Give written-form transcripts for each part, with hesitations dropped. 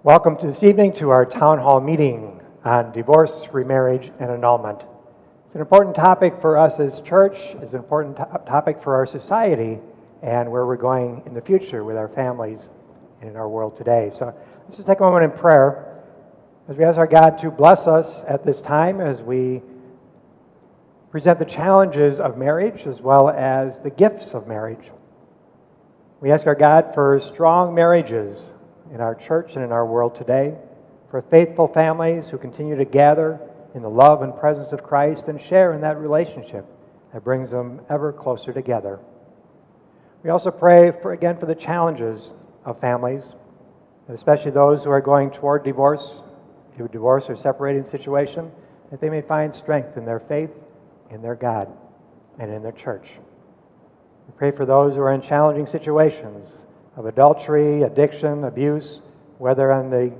Welcome to this evening to our town hall meeting on divorce, remarriage, and annulment. It's an important topic for us as church, it's an important topic for our society, and where we're going in the future with our families and in our world today. So let's just take a moment in prayer as we ask our God to bless us at this time as we present the challenges of marriage as well as the gifts of marriage. We ask our God for strong marriages in our church and in our world today, for faithful families who continue to gather in the love and presence of Christ and share in that relationship that brings them ever closer together. We also pray for the challenges of families, and especially those who are going toward divorce or separating situation, that they may find strength in their faith, in their God, and in their church. We pray for those who are in challenging situations of adultery, addiction, abuse, whether on the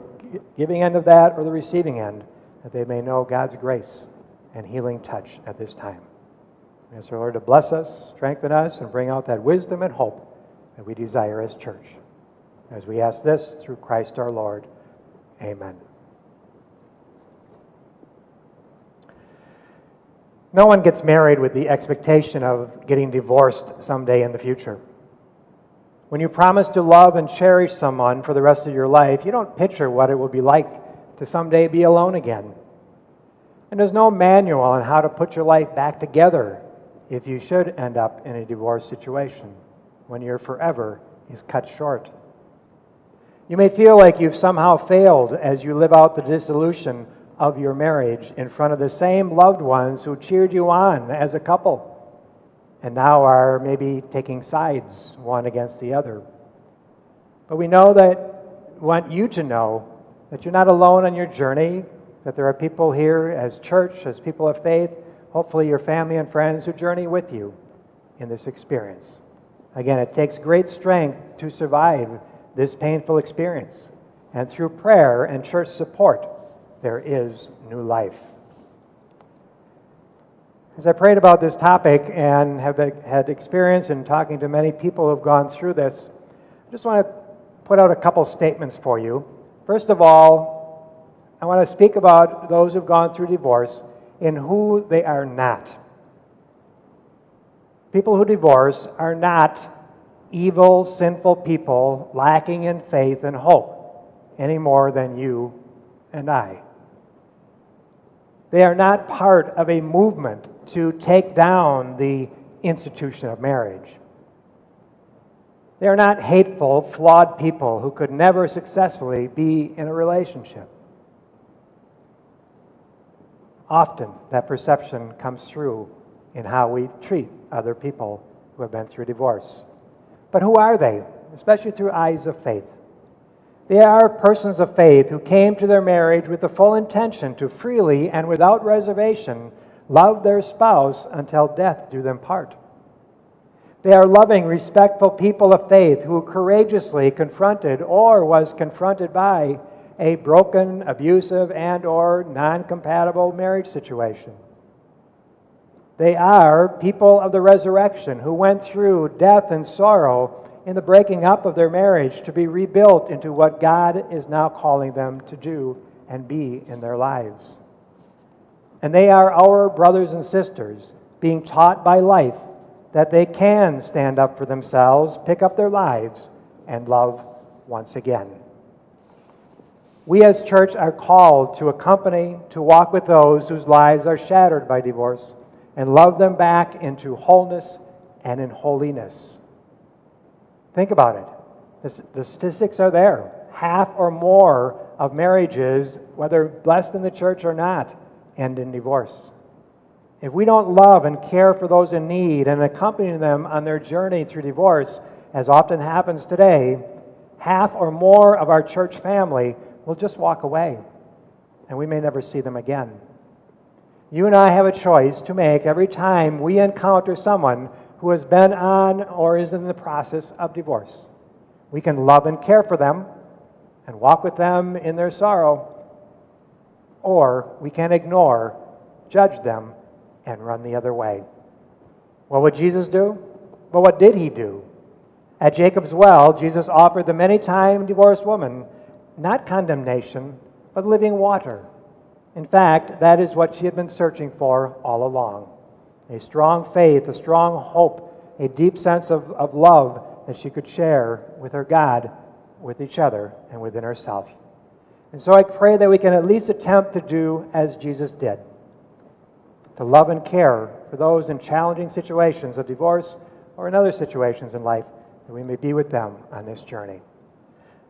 giving end of that or the receiving end, that they may know God's grace and healing touch at this time. We ask our Lord to bless us, strengthen us, and bring out that wisdom and hope that we desire as church. As we ask this through Christ our Lord. Amen. No one gets married with the expectation of getting divorced someday in the future. When you promise to love and cherish someone for the rest of your life, you don't picture what it will be like to someday be alone again. And there's no manual on how to put your life back together if you should end up in a divorce situation when your forever is cut short. You may feel like you've somehow failed as you live out the dissolution of your marriage in front of the same loved ones who cheered you on as a couple, and now are maybe taking sides one against the other. But we want you to know that you're not alone on your journey, that there are people here as church, as people of faith, hopefully your family and friends who journey with you in this experience. Again, it takes great strength to survive this painful experience. And through prayer and church support, there is new life. As I prayed about this topic and have had experience in talking to many people who have gone through this, I just want to put out a couple statements for you. First of all, I want to speak about those who have gone through divorce in who they are not. People who divorce are not evil, sinful people lacking in faith and hope any more than you and I. They are not part of a movement to take down the institution of marriage. They are not hateful, flawed people who could never successfully be in a relationship. Often, that perception comes through in how we treat other people who have been through divorce. But who are they, especially through eyes of faith? They are persons of faith who came to their marriage with the full intention to freely and without reservation love their spouse until death do them part. They are loving, respectful people of faith who courageously confronted or was confronted by a broken, abusive, and or non-compatible marriage situation. They are people of the resurrection who went through death and sorrow in the breaking up of their marriage to be rebuilt into what God is now calling them to do and be in their lives. And they are our brothers and sisters being taught by life that they can stand up for themselves, pick up their lives, and love once again. We as church are called to accompany, to walk with those whose lives are shattered by divorce and love them back into wholeness and in holiness. Think about it. The statistics are there. Half or more of marriages, whether blessed in the church or not, end in divorce. If we don't love and care for those in need and accompany them on their journey through divorce, as often happens today, half or more of our church family will just walk away, and we may never see them again. You and I have a choice to make every time we encounter someone who has been on or is in the process of divorce. We can love and care for them and walk with them in their sorrow, or we can ignore, judge them, and run the other way. What would Jesus do? Well, what did he do? At Jacob's well, Jesus offered the many-time divorced woman not condemnation, but living water. In fact, that is what she had been searching for all along. A strong faith, a strong hope, a deep sense of love that she could share with her God, with each other, and within herself. And so I pray that we can at least attempt to do as Jesus did, to love and care for those in challenging situations of divorce or in other situations in life, that we may be with them on this journey.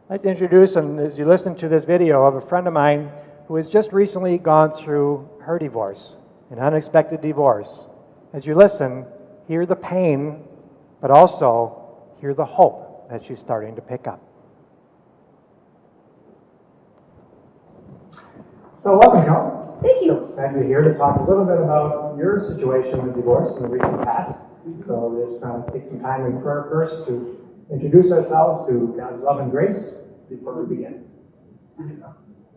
I'd like to introduce, and as you listen to this video, of a friend of mine who has just recently gone through her divorce, an unexpected divorce. As you listen, hear the pain, but also hear the hope that she's starting to pick up. So welcome, Carol. Thank you. Glad you're here to talk a little bit about your situation with divorce in the recent past. So we'll just take some time in prayer first to introduce ourselves to God's love and grace before we begin.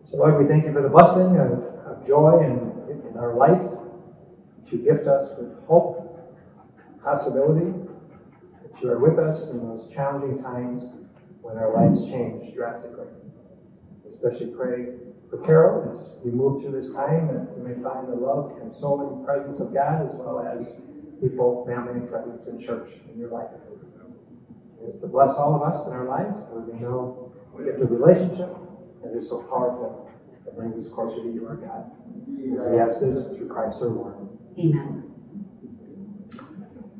So Lord, we thank you for the blessing of joy in our life, that you gift us with hope, possibility, that you are with us in those challenging times when our lives change drastically. Especially pray for Carol as we move through this time, that we may find the love, consoling presence of God, as well as people, family, and friends in church in your life. It is to bless all of us in our lives, so we know we get the relationship that is so powerful, that brings us closer to you, our God. We ask this through Christ our Lord. Amen.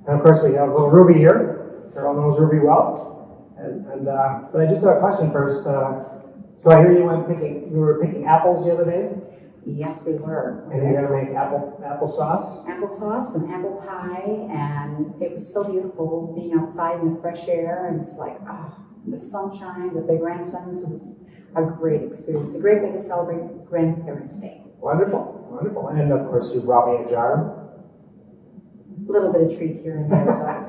And of course, we have little Ruby here. Carol knows Ruby well. But I just have a question first. So I hear you were picking apples the other day? Yes, we were. And you're going to make applesauce? Applesauce and apple pie, and it was so beautiful being outside in the fresh air, and it's like, the sunshine, the big grandsons. It was a great experience, a great way to celebrate Grandparents' Day. Wonderful, wonderful. And of course, you brought me a jar. A little bit of treat here and there, so that's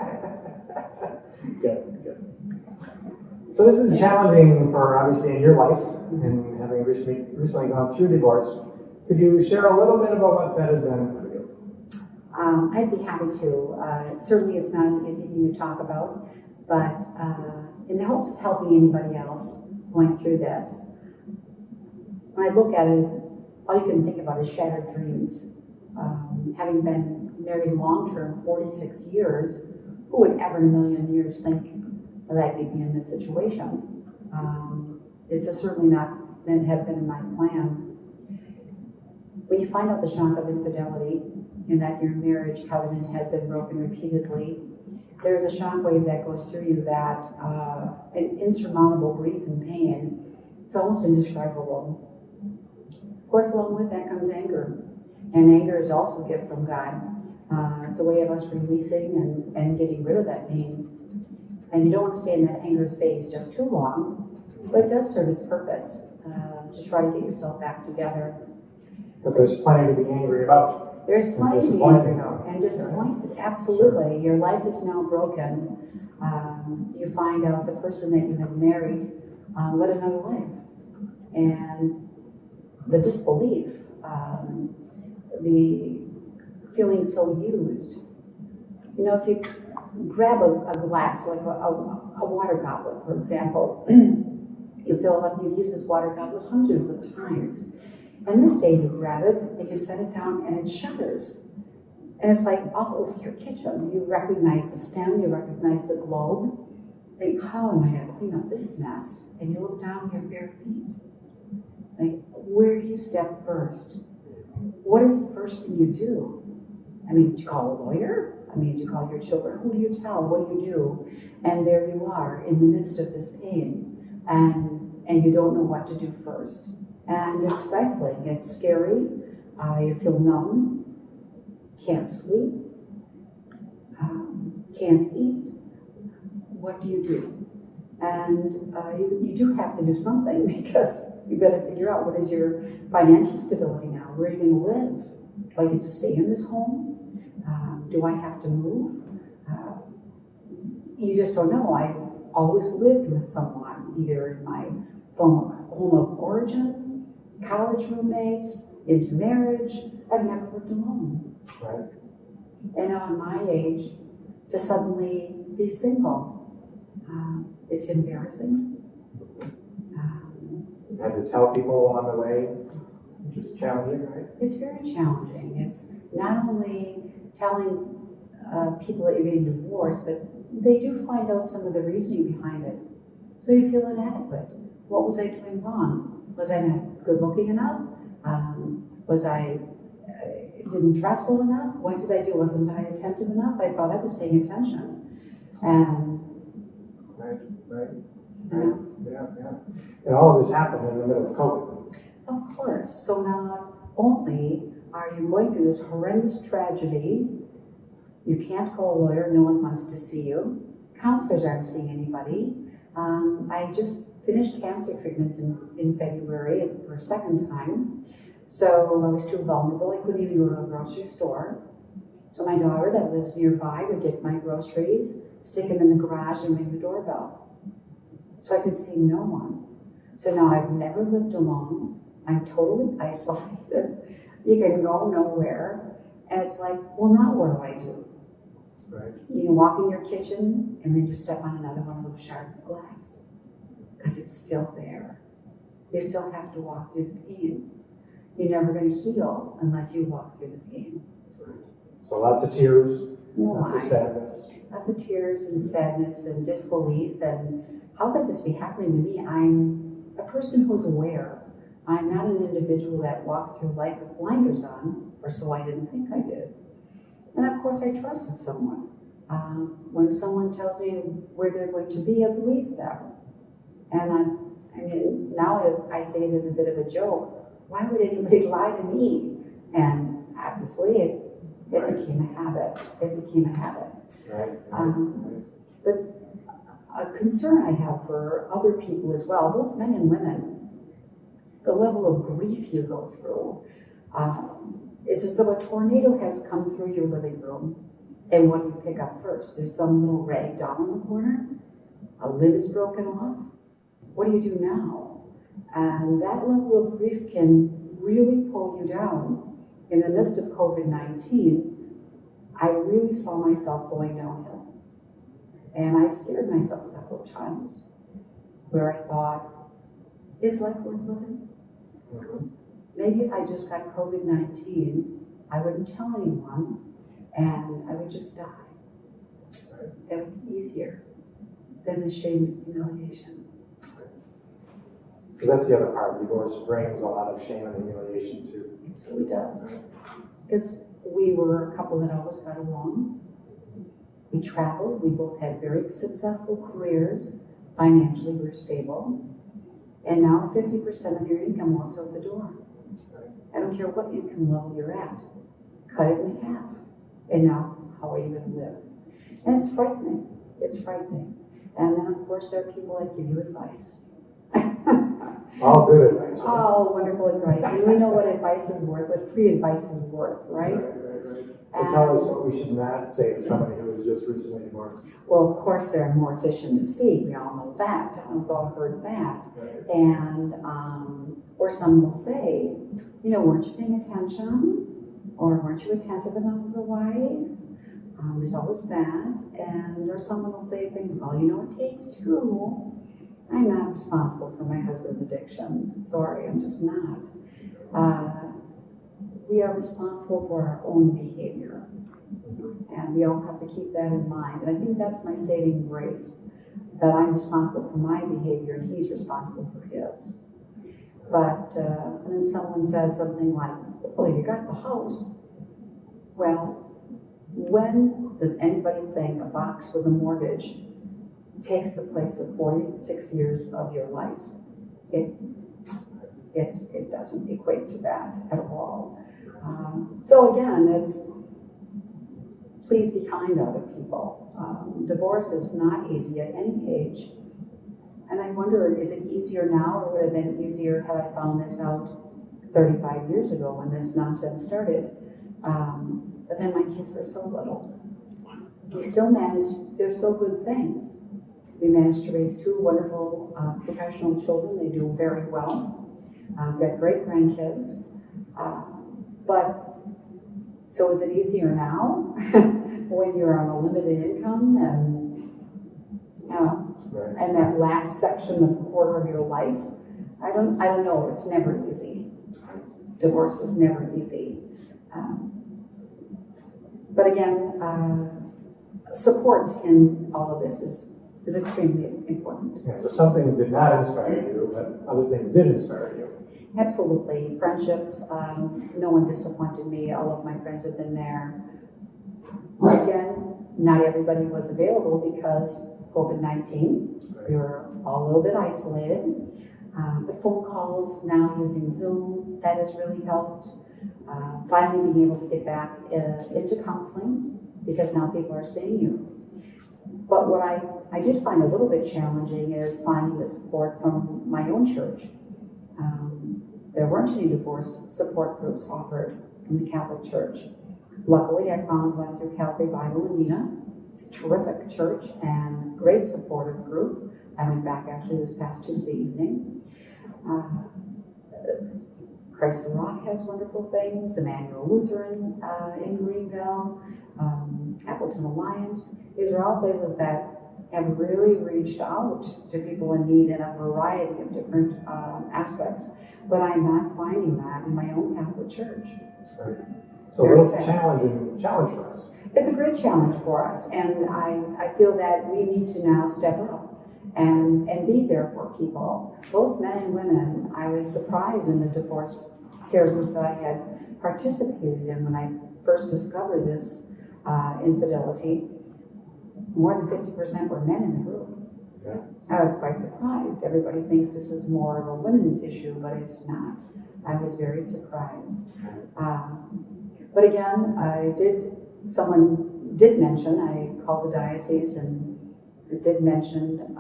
good. Good. So this is challenging for, obviously, in your life, and having recently gone through divorce. Could you share a little bit about what that has been for you? I'd be happy to. It certainly is not an easy thing to talk about, but in the hopes of helping anybody else going through this, when I look at it, all you can think about is shattered dreams. Having been married long-term, 46 years, who would ever in a million years think that I could be in this situation? It's certainly not have been in my plan. When you find out the shock of infidelity and that your marriage covenant has been broken repeatedly, there's a shockwave that goes through you that an insurmountable grief and pain. It's almost indescribable. Of course, along with that comes anger. And anger is also a gift from God. It's a way of us releasing and getting rid of that pain. And you don't want to stay in that anger's phase just too long, but it does serve its purpose to try to get yourself back together. But there's plenty to be angry about. There's plenty to be angry about and disappointed. Absolutely. Your life is now broken. You find out the person that you have married led another life. And the disbelief, the feeling so used. You know, if you grab a glass, like a water goblet, for example, you fill it up, you've used this water goblet hundreds of times. And this day you grab it and you set it down and it shudders. And it's like all over your kitchen. You recognize the stem, you recognize the globe. Think, how am I going to clean up this mess? And you look down at your bare feet. Like, where do you step first? What is the first thing you do? I mean, do you call a lawyer? I mean, do you call your children? Who do you tell? What do you do? And there you are in the midst of this pain. And you don't know what to do first. And it's stifling. It's scary. You feel numb. Can't sleep. Can't eat. What do you do? And you do have to do something, because you better figure out what is your financial stability now. Where are you going to live? Do I get to stay in this home? Do I have to move? You just don't know. I've always lived with someone, either in my home of origin, college roommates, into marriage. I've never lived alone. Right. And at my age, to suddenly be single, it's embarrassing. had to tell people along the way, which is challenging, right? It's very challenging. It's not only telling people that you're getting divorced, but they do find out some of the reasoning behind it. So you feel inadequate. What was I doing wrong? Was I not good looking enough? Was I didn't dress well enough? What did I do? Wasn't I attentive enough? I thought I was paying attention. And right. Yeah. And all of this happened in the middle of COVID. Of course. So not only are you going through this horrendous tragedy, you can't call a lawyer, no one wants to see you. Counselors aren't seeing anybody. I just finished cancer treatments in February for a second time. So I was too vulnerable. I couldn't even go to a grocery store. So my daughter that lives nearby would get my groceries, stick them in the garage, and ring the doorbell. So I could see no one. So now I've never lived alone. I'm totally isolated. You can go nowhere. And it's like, well, now what do I do? Right. You can walk in your kitchen and then you step on another one of those shards of glass because it's still there. You still have to walk through the pain. You're never going to heal unless you walk through the pain. Right. So lots of tears, lots of sadness. Lots of tears and sadness and disbelief and how could this be happening to me? I'm a person who's aware. I'm not an individual that walked through life with blinders on, or so I didn't think I did. And of course I trusted someone. When someone tells me where they're going to be, I believe them. And I mean, now I say it as a bit of a joke. Why would anybody lie to me? And obviously it became a habit. It became a habit. Right. But a concern I have for other people as well, both men and women, the level of grief you go through. It's as though a tornado has come through your living room, and what do you pick up first? There's some little rag doll in the corner, a limb is broken off. What do you do now? And that level of grief can really pull you down. In the midst of COVID-19, I really saw myself going downhill. And I scared myself a couple of times where I thought, is life worth living? Mm-hmm. Maybe if I just got COVID-19, I wouldn't tell anyone and I would just die. Right. That would be easier than the shame and humiliation. Because that's the other part. Divorce brings a lot of shame and humiliation too. It absolutely does. Because we were a couple that always got along. We traveled. We both had very successful careers. Financially, we were stable. And now 50% of your income walks out the door. I don't care what income level you're at. Cut it in half. And now, how are you going to live? And it's frightening. It's frightening. And then, of course, there are people that give you advice. All good advice. Right? All wonderful advice. And we know what advice is worth, what free advice is worth, right? Right. So tell us what we should not say to somebody who was just recently divorced. Well, of course, they're more efficient to see. We all know that. We've all heard that. Right. And, or some will say, you know, weren't you paying attention? Or weren't you attentive enough as a wife? There's always that. And, or someone will say things, well, you know, it takes two. I'm not responsible for my husband's addiction. Sorry, I'm just not. We are responsible for our own behavior. And we all have to keep that in mind. And I think that's my saving grace, that I'm responsible for my behavior and he's responsible for his. But, and then someone says something like, well, you got the house. Well, when does anybody think a box with a mortgage takes the place of 46 years of your life? It doesn't equate to that at all. So again, it's please be kind to other people. Divorce is not easy at any age. And I wonder, is it easier now or would it have been easier had I found this out 35 years ago when this nonsense started? But then my kids were so little. We still managed, there's still good things. We managed to raise two wonderful professional children. They do very well. We've got great grandkids. But, so is it easier now when you're on a limited income and, you know, Right. and that last section of quarter of your life I don't know. It's never easy. Divorce is never easy. But again, support in all of this is extremely important. Yeah, so some things did not inspire you, but other things did inspire you. Absolutely. Friendships, no one disappointed me. All of my friends have been there. Again, not everybody was available because COVID-19. Right. We were all a little bit isolated. The phone calls, now using Zoom, that has really helped. Finally being able to get back into counseling because now people are seeing you. But what I did find a little bit challenging is finding the support from my own church. There weren't any divorce support groups offered in the Catholic Church. Luckily, I found one through Calvary Bible in Neenah. It's a terrific church and great supportive group. I went back actually this past Tuesday evening. Christ the Rock has wonderful things. Emmanuel Lutheran in Greenville, Appleton Alliance. These are all places that have really reached out to people in need in a variety of different aspects. But I'm not finding that in my own Catholic Church. Right. So it's a challenge for us. It's a great challenge for us, and I feel that we need to now step up and be there for people, both men and women. I was surprised in the divorce hearings that I had participated in when I first discovered this infidelity. More than 50% were men in the group. Yeah. I was quite surprised. Everybody thinks this is more of a women's issue, but it's not. I was very surprised. But again, someone did mention, I called the diocese and did mention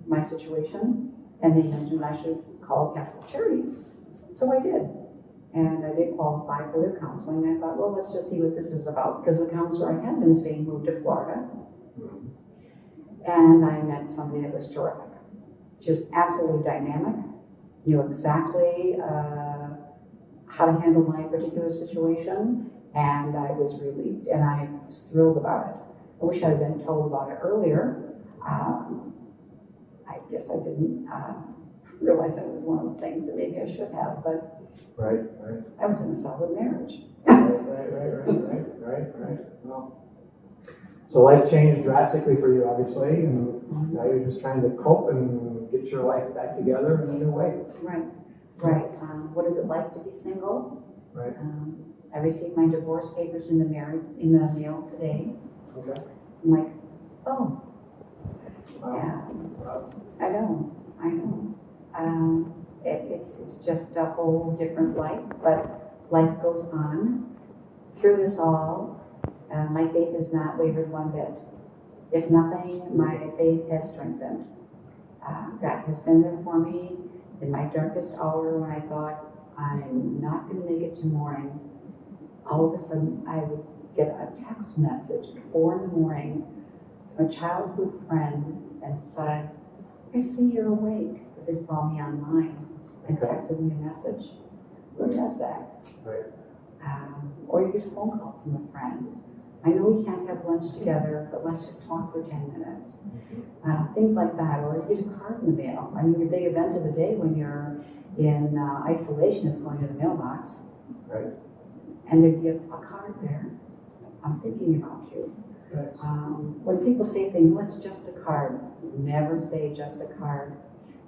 my situation, and they mentioned I should call Catholic Charities. So I did. And I did qualify for their counseling. I thought, well, let's just see what this is about, because the counselor I had been seeing moved to Florida. And I met somebody that was terrific. She was absolutely dynamic, knew exactly how to handle my particular situation, and I was relieved, and I was thrilled about it. I wish I had been told about it earlier. I guess I didn't realize that was one of the things that maybe I should have, but right. I was in a solid marriage. Right. Well, so life changed drastically for you, obviously, and now you're just trying to cope and get your life back together in a new way. Right. What is it like to be single? Right. I received my divorce papers in the mail today. Okay. I'm like, oh. Wow. Yeah. Wow. I know. It's just a whole different life, but life goes on. Through this all, my faith has not wavered one bit. If nothing, my faith has strengthened. God has been there for me in my darkest hour when I thought I'm not going to make it to morning. All of a sudden, I would get a text message at 4 in the morning from a childhood friend and said, I see you're awake, because they saw me online and texted me a message. Who does that? Right. Or you get a phone call from a friend. I know we can't have lunch together, but let's just talk for 10 minutes. Things like that. Or you get a card in the mail. I mean, your big event of the day when you're in isolation is going to the mailbox. Right. And there'd be a card there. I'm thinking about you. Yes. When people say things, well, it's just a card. Never say just a card.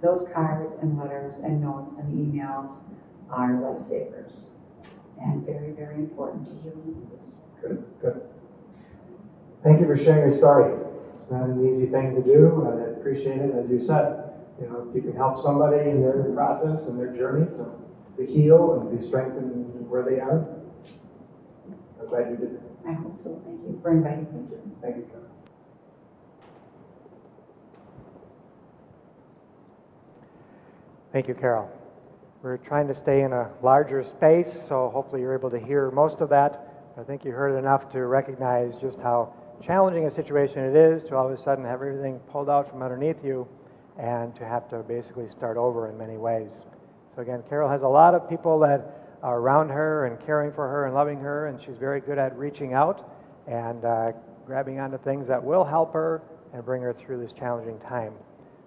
Those cards and letters and notes and emails are lifesavers and very, very important to you. Good. Thank you for sharing your story. It's not an easy thing to do, and I appreciate it. As you said, if you can help somebody in their process and their journey to heal and be strengthened where they are, I'm glad you did that. I hope so. Thank you for inviting me. Thank you, Carol. Thank you, Carol. We're trying to stay in a larger space, so hopefully you're able to hear most of that. I think you heard enough to recognize just how challenging a situation it is to all of a sudden have everything pulled out from underneath you and to have to basically start over in many ways. So again, Carol has a lot of people that are around her and caring for her and loving her, and she's very good at reaching out and grabbing onto things that will help her and bring her through this challenging time.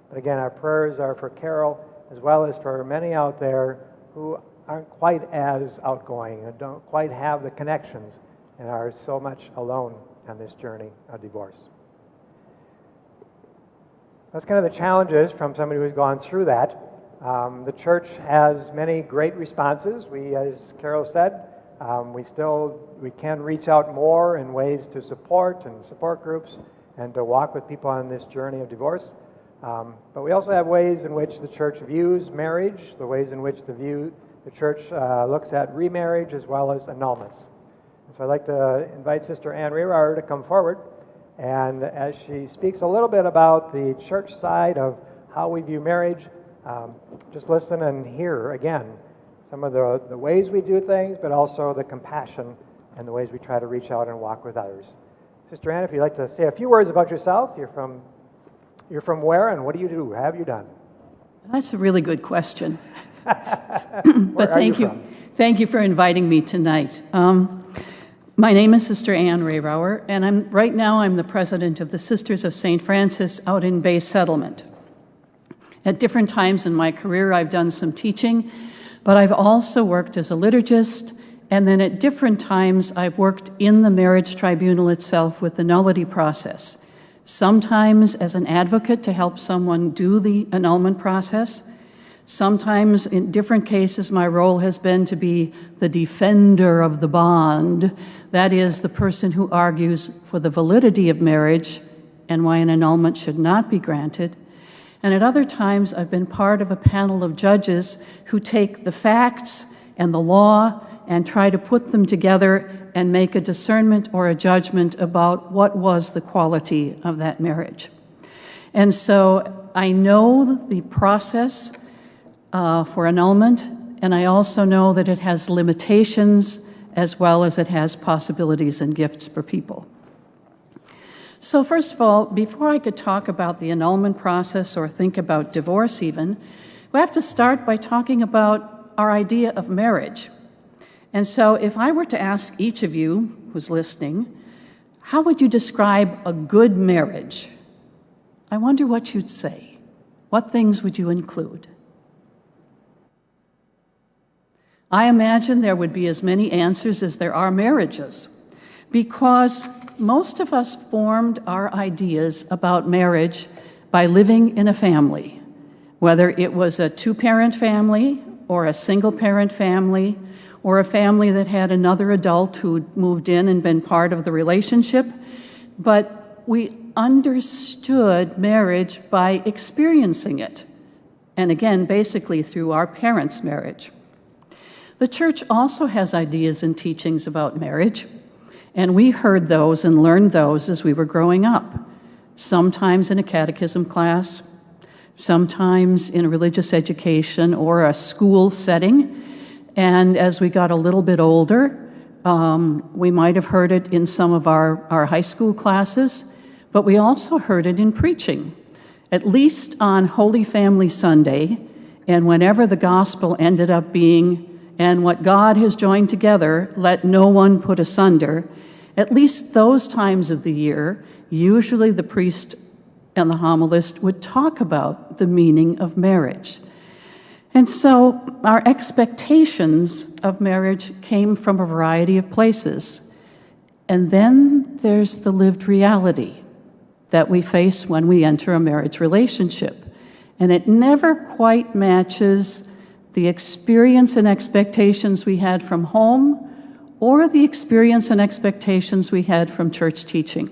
But again, our prayers are for Carol as well as for many out there who aren't quite as outgoing and don't quite have the connections and are so much alone on this journey of divorce. That's kind of the challenges from somebody who's gone through that. The church has many great responses. We, as Carol said, we can reach out more in ways to support and support groups and to walk with people on this journey of divorce. But we also have ways in which the church views marriage, the ways in which the church looks at remarriage as well as annulments. And so I'd like to invite Sister Ann Rehrauer to come forward, and as she speaks a little bit about the church side of how we view marriage, just listen and hear again some of the ways we do things, but also the compassion and the ways we try to reach out and walk with others. Sister Ann, if you'd like to say a few words about yourself, you're from where and what do you do? What have you done? That's a really good question. But thank you. Thank you for inviting me tonight. My name is Sister Ann Rehrauer, and right now I'm the president of the Sisters of St. Francis out in Bay Settlement. At different times in my career, I've done some teaching, but I've also worked as a liturgist, and then at different times I've worked in the marriage tribunal itself with the nullity process. Sometimes as an advocate to help someone do the annulment process. Sometimes, in different cases, my role has been to be the defender of the bond. That is, the person who argues for the validity of marriage and why an annulment should not be granted. And at other times, I've been part of a panel of judges who take the facts and the law and try to put them together and make a discernment or a judgment about what was the quality of that marriage. And so I know the process for annulment, and I also know that it has limitations as well as it has possibilities and gifts for people. So first of all, before I could talk about the annulment process or think about divorce even, we have to start by talking about our idea of marriage. And so if I were to ask each of you who's listening, how would you describe a good marriage? I wonder what you'd say. What things would you include? I imagine there would be as many answers as there are marriages, because most of us formed our ideas about marriage by living in a family, whether it was a two-parent family or a single-parent family or a family that had another adult who moved in and been part of the relationship. But we understood marriage by experiencing it, and again, basically through our parents' marriage. The church also has ideas and teachings about marriage, and we heard those and learned those as we were growing up, sometimes in a catechism class, sometimes in a religious education or a school setting. And as we got a little bit older, we might have heard it in some of our high school classes, but we also heard it in preaching, at least on Holy Family Sunday, and whenever the gospel ended up being, "And what God has joined together, let no one put asunder," at least those times of the year, usually the priest and the homilist would talk about the meaning of marriage. And so our expectations of marriage came from a variety of places. And then there's the lived reality that we face when we enter a marriage relationship. And it never quite matches the experience and expectations we had from home or the experience and expectations we had from church teaching.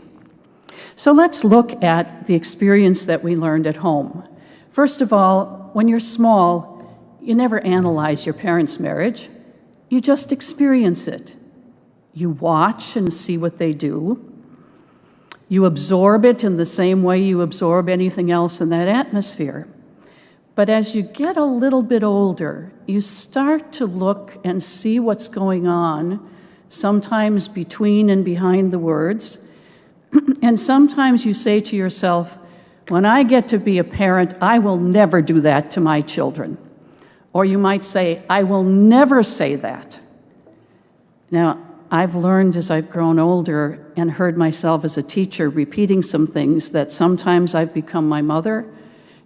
So let's look at the experience that we learned at home. First of all, when you're small, you never analyze your parents' marriage. You just experience it. You watch and see what they do. You absorb it in the same way you absorb anything else in that atmosphere. But as you get a little bit older, you start to look and see what's going on, sometimes between and behind the words. And sometimes you say to yourself, when I get to be a parent, I will never do that to my children. Or you might say, I will never say that. Now, I've learned as I've grown older and heard myself as a teacher repeating some things that sometimes I've become my mother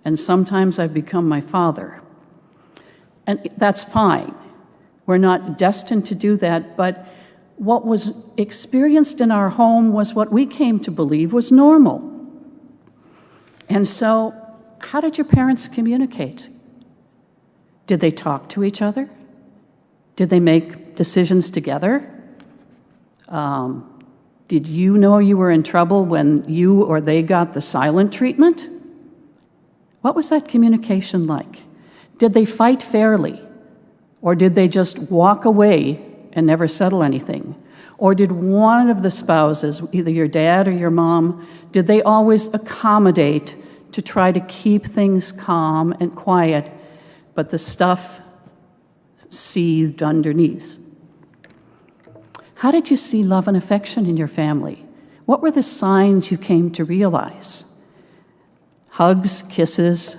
and sometimes I've become my father. And that's fine. We're not destined to do that, but what was experienced in our home was what we came to believe was normal. And so, how did your parents communicate? Did they talk to each other? Did they make decisions together? Did you know you were in trouble when you or they got the silent treatment? What was that communication like? Did they fight fairly? Or did they just walk away and never settle anything? Or did one of the spouses, either your dad or your mom, did they always accommodate to try to keep things calm and quiet, but the stuff seethed underneath? How did you see love and affection in your family? What were the signs you came to realize? Hugs, kisses,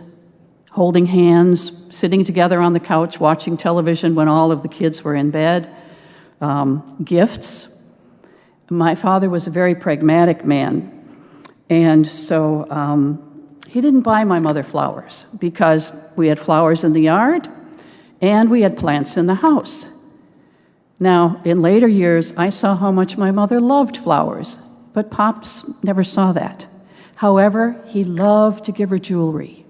holding hands, sitting together on the couch watching television when all of the kids were in bed, gifts. My father was a very pragmatic man, and so he didn't buy my mother flowers because we had flowers in the yard and we had plants in the house. Now, in later years, I saw how much my mother loved flowers, but Pops never saw that. However, he loved to give her jewelry,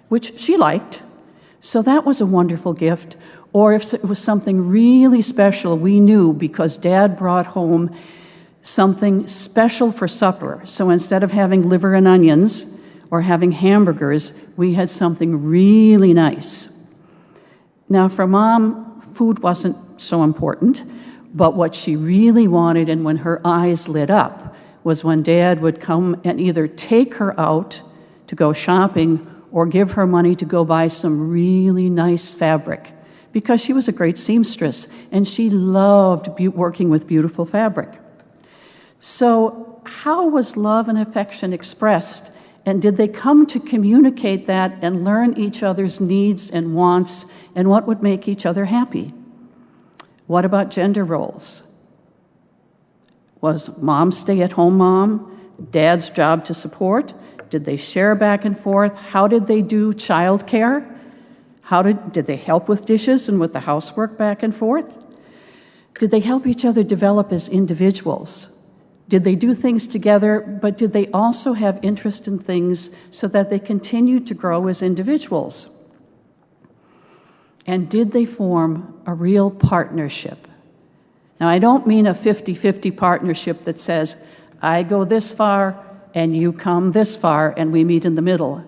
which she liked, so that was a wonderful gift. Or if it was something really special, we knew because Dad brought home something special for supper. So instead of having liver and onions or having hamburgers, we had something really nice. Now, for Mom, food wasn't so important, but what she really wanted, and when her eyes lit up, was when Dad would come and either take her out to go shopping or give her money to go buy some really nice fabric, because she was a great seamstress and she loved working with beautiful fabric. So how was love and affection expressed? And did they come to communicate that and learn each other's needs and wants and what would make each other happy? What about gender roles? Was Mom stay-at-home mom, Dad's job to support? Did they share back and forth? How did they do childcare? Did they help with dishes and with the housework back and forth? Did they help each other develop as individuals? Did they do things together, but did they also have interest in things so that they continued to grow as individuals? And did they form a real partnership? Now, I don't mean a 50-50 partnership that says, I go this far and you come this far and we meet in the middle.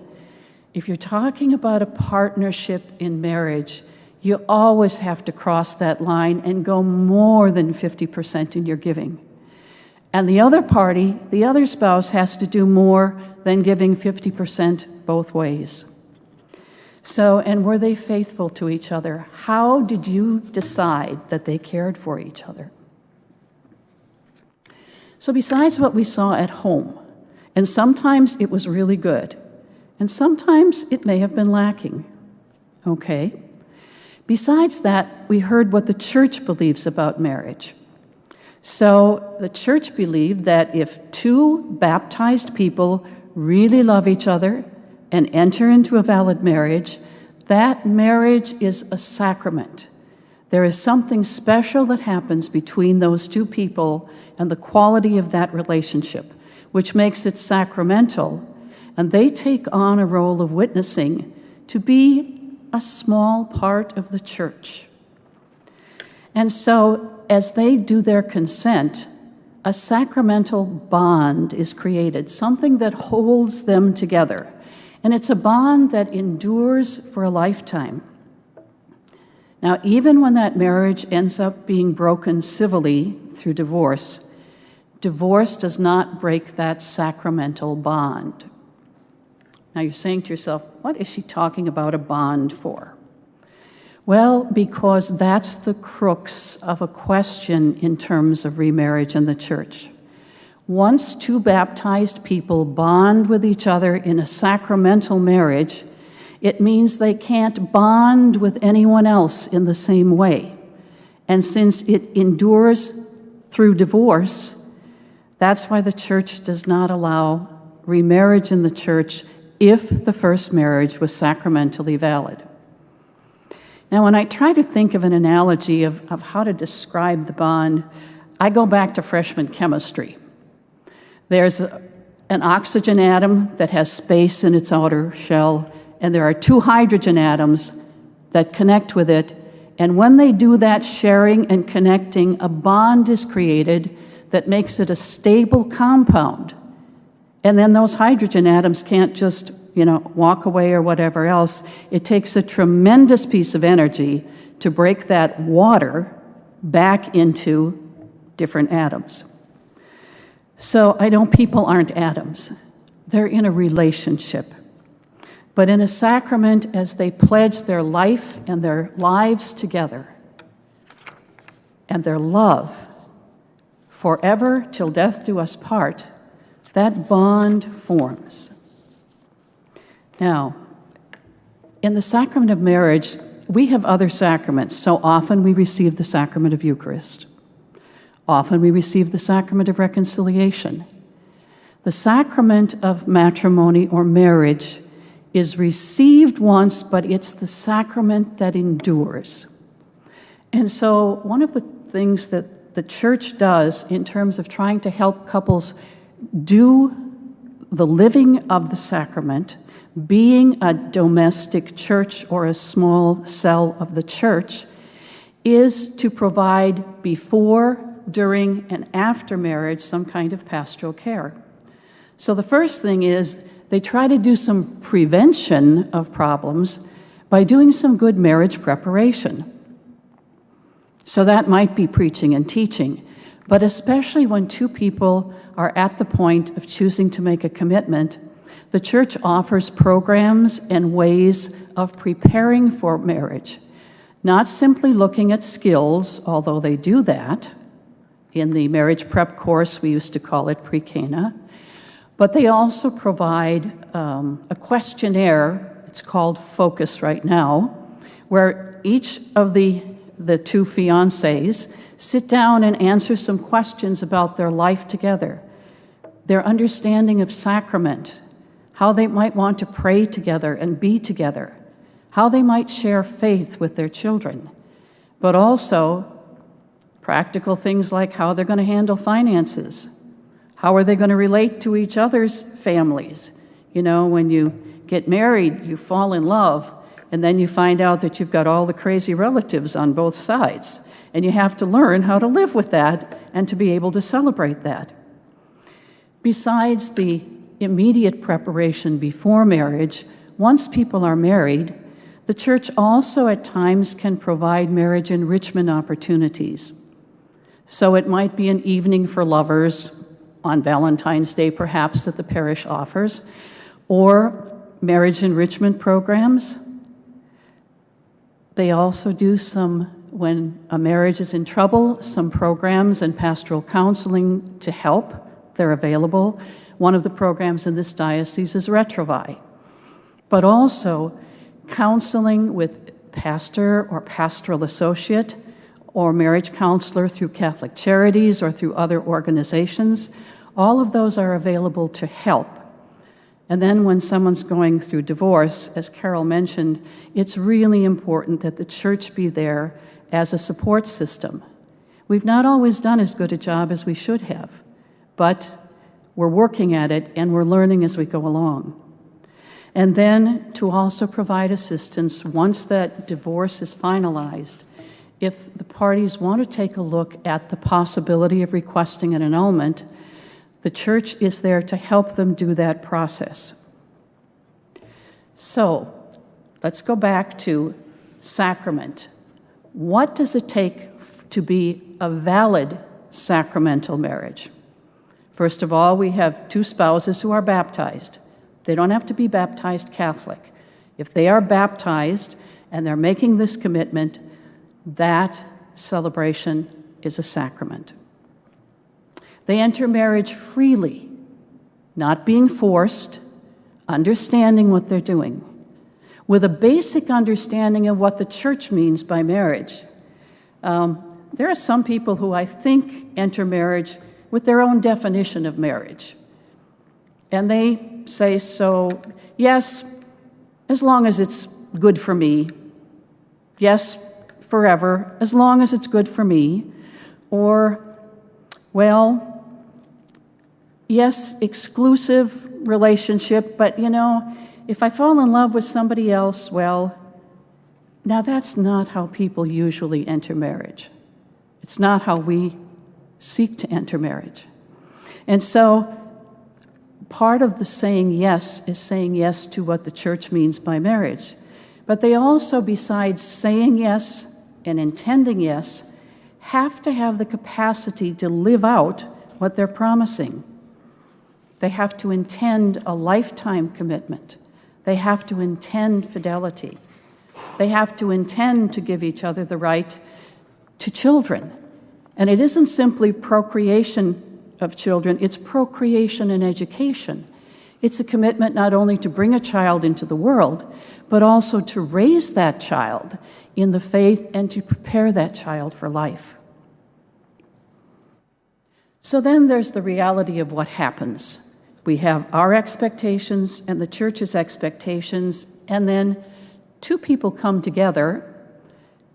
If you're talking about a partnership in marriage, you always have to cross that line and go more than 50% in your giving. And the other party, the other spouse, has to do more than giving 50% both ways. So, and were they faithful to each other? How did you decide that they cared for each other? So besides what we saw at home, and sometimes it was really good, and sometimes it may have been lacking. Okay. Besides that, we heard what the church believes about marriage. So the church believed that if two baptized people really love each other and enter into a valid marriage, that marriage is a sacrament. There is something special that happens between those two people and the quality of that relationship, which makes it sacramental, and they take on a role of witnessing to be a small part of the church. And so, as they do their consent, a sacramental bond is created, something that holds them together. And it's a bond that endures for a lifetime. Now, even when that marriage ends up being broken civilly through divorce, divorce does not break that sacramental bond. Now, you're saying to yourself, what is she talking about a bond for? Well, because that's the crux of a question in terms of remarriage in the church. Once two baptized people bond with each other in a sacramental marriage, it means they can't bond with anyone else in the same way. And since it endures through divorce, that's why the church does not allow remarriage in the church if the first marriage was sacramentally valid. Now, when I try to think of an analogy of how to describe the bond, I go back to freshman chemistry. There's an oxygen atom that has space in its outer shell, and there are two hydrogen atoms that connect with it. And when they do that sharing and connecting, a bond is created that makes it a stable compound. And then those hydrogen atoms can't just, walk away or whatever else. It takes a tremendous piece of energy to break that water back into different atoms. So I know people aren't atoms. They're in a relationship. But in a sacrament, as they pledge their life and their lives together, and their love forever till death do us part, that bond forms. Now, in the sacrament of marriage, we have other sacraments. So often we receive the sacrament of Eucharist. Often we receive the sacrament of reconciliation. The sacrament of matrimony or marriage is received once, but it's the sacrament that endures. And so one of the things that the Church does in terms of trying to help couples do the living of the sacrament, being a domestic church or a small cell of the church, is to provide before, during, and after marriage some kind of pastoral care. So the first thing is they try to do some prevention of problems by doing some good marriage preparation. So that might be preaching and teaching, but especially when two people are at the point of choosing to make a commitment, the Church offers programs and ways of preparing for marriage, not simply looking at skills, although they do that. In the marriage prep course, we used to call it pre-Cana, but they also provide a questionnaire. It's called Focus right now, where each of the two fiancés sit down and answer some questions about their life together, their understanding of sacrament, how they might want to pray together and be together, how they might share faith with their children, but also practical things like how they're going to handle finances. How are they going to relate to each other's families? When you get married, you fall in love, and then you find out that you've got all the crazy relatives on both sides, and you have to learn how to live with that and to be able to celebrate that. Besides the immediate preparation before marriage, once people are married, the Church also at times can provide marriage enrichment opportunities. So it might be an evening for lovers on Valentine's Day, perhaps, that the parish offers, or marriage enrichment programs. They also do when a marriage is in trouble, some programs and pastoral counseling to help. They're available. One of the programs in this diocese is Retrovi, but also counseling with pastor or pastoral associate or marriage counselor through Catholic Charities or through other organizations. All of those are available to help. And then when someone's going through divorce, as Carol mentioned, it's really important that the Church be there as a support system. We've not always done as good a job as we should have, but we're working at it and we're learning as we go along. And then to also provide assistance once that divorce is finalized. If the parties want to take a look at the possibility of requesting an annulment, the Church is there to help them do that process. So let's go back to sacrament. What does it take to be a valid sacramental marriage? First of all, we have two spouses who are baptized. They don't have to be baptized Catholic. If they are baptized and they're making this commitment, that celebration is a sacrament. They enter marriage freely, not being forced, understanding what they're doing, with a basic understanding of what the Church means by marriage. There are some people who I think enter marriage with their own definition of marriage. And they say, so, yes, as long as it's good for me, yes, forever, as long as it's good for me, or, well, yes, exclusive relationship, but if I fall in love with somebody else, well, now that's not how people usually enter marriage. It's not how we seek to enter marriage. And so part of the saying yes is saying yes to what the church means by marriage. But they also, besides saying yes and intending yes, have to have the capacity to live out what they're promising. They have to intend a lifetime commitment. They have to intend fidelity. They have to intend to give each other the right to children. And it isn't simply procreation of children, it's procreation and education. It's a commitment not only to bring a child into the world, but also to raise that child in the faith and to prepare that child for life. So then there's the reality of what happens. We have our expectations and the church's expectations, and then two people come together,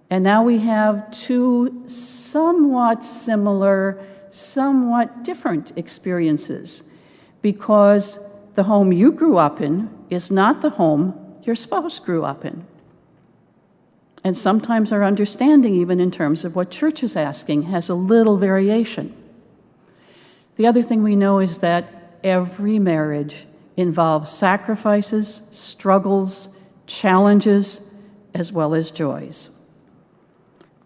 and now we have two somewhat similar, somewhat different experiences, because the home you grew up in is not the home your spouse grew up in. And sometimes our understanding, even in terms of what church is asking, has a little variation. The other thing we know is that every marriage involves sacrifices, struggles, challenges, as well as joys.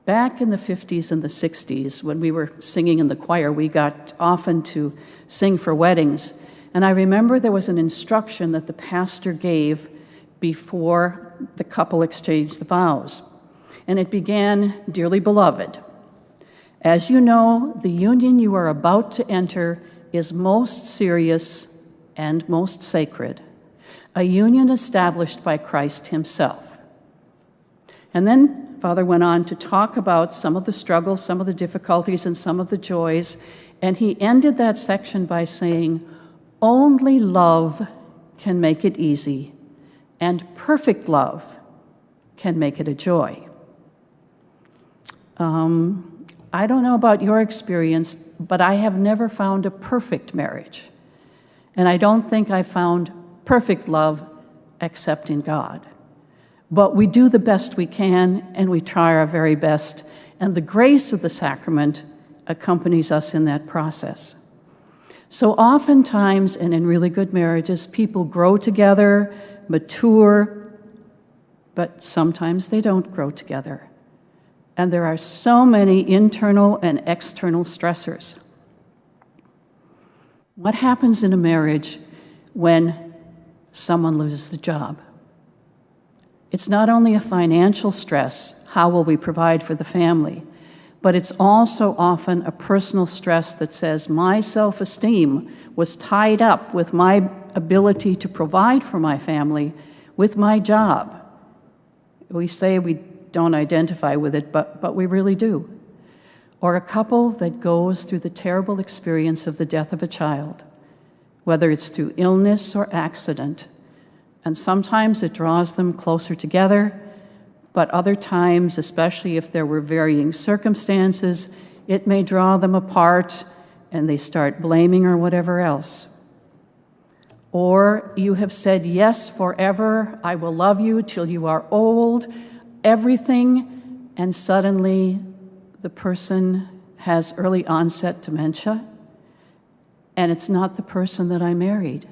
Back in the 50s and the 60s, when we were singing in the choir, we got often to sing for weddings. And I remember there was an instruction that the pastor gave before the couple exchanged the vows. And it began, "Dearly beloved, as you know, the union you are about to enter is most serious and most sacred, a union established by Christ himself." And then Father went on to talk about some of the struggles, some of the difficulties, and some of the joys, and he ended that section by saying, "Only love can make it easy, and perfect love can make it a joy." I don't know about your experience, but I have never found a perfect marriage. And I don't think I found perfect love except in God. But we do the best we can, and we try our very best, and the grace of the sacrament accompanies us in that process. So oftentimes, and in really good marriages, people grow together, mature, but sometimes they don't grow together. And there are so many internal and external stressors. What happens in a marriage when someone loses the job? It's not only a financial stress, how will we provide for the family, but it's also often a personal stress that says my self-esteem was tied up with my ability to provide for my family with my job. We say we don't identify with it, but we really do. Or a couple that goes through the terrible experience of the death of a child, whether it's through illness or accident. And sometimes it draws them closer together, but other times, especially if there were varying circumstances, it may draw them apart and they start blaming or whatever else. Or you have said, yes, forever, I will love you till you are old, everything, and suddenly the person has early onset dementia, and it's not the person that I married.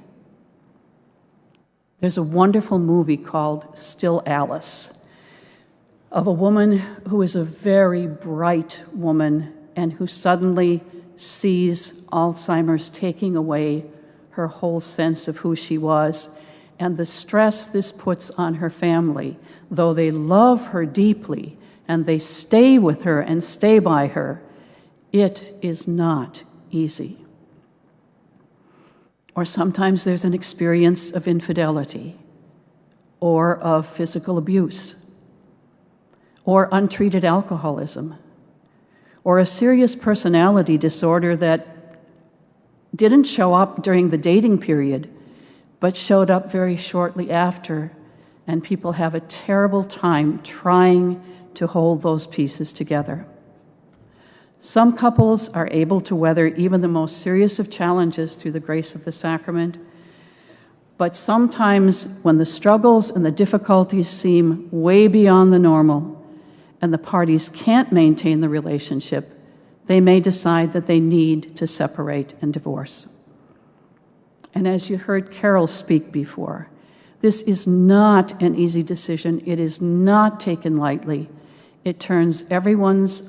There's a wonderful movie called Still Alice, of a woman who is a very bright woman and who suddenly sees Alzheimer's taking away her whole sense of who she was, and the stress this puts on her family, though they love her deeply and they stay with her and stay by her, it is not easy. Or sometimes there's an experience of infidelity or of physical abuse or untreated alcoholism or a serious personality disorder that didn't show up during the dating period but showed up very shortly after and people have a terrible time trying to hold those pieces together. Some couples are able to weather even the most serious of challenges through the grace of the sacrament, but sometimes when the struggles and the difficulties seem way beyond the normal and the parties can't maintain the relationship, they may decide that they need to separate and divorce. And as you heard Carol speak before, this is not an easy decision. It is not taken lightly. It turns everyone's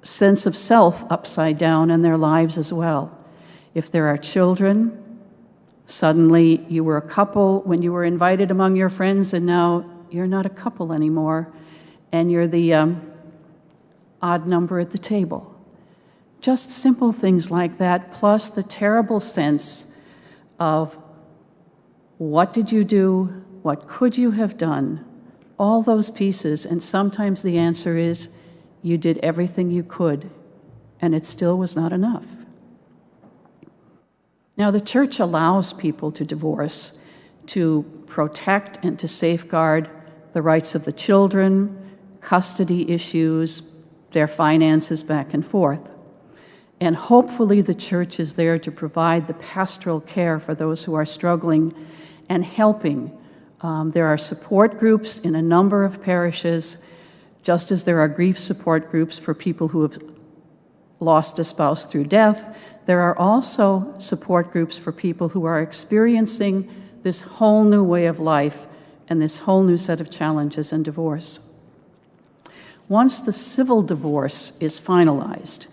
sense of self upside down in their lives as well. If there are children, suddenly you were a couple when you were invited among your friends, and now you're not a couple anymore, and you're the odd number at the table. Just simple things like that, plus the terrible sense of what did you do, what could you have done, all those pieces, and sometimes the answer is you did everything you could, and it still was not enough. Now, the church allows people to divorce to protect and to safeguard the rights of the children, custody issues, their finances back and forth. And hopefully the church is there to provide the pastoral care for those who are struggling and helping. There are support groups in a number of parishes, just as there are grief support groups for people who have lost a spouse through death. There are also support groups for people who are experiencing this whole new way of life and this whole new set of challenges in divorce. Once the civil divorce is finalized,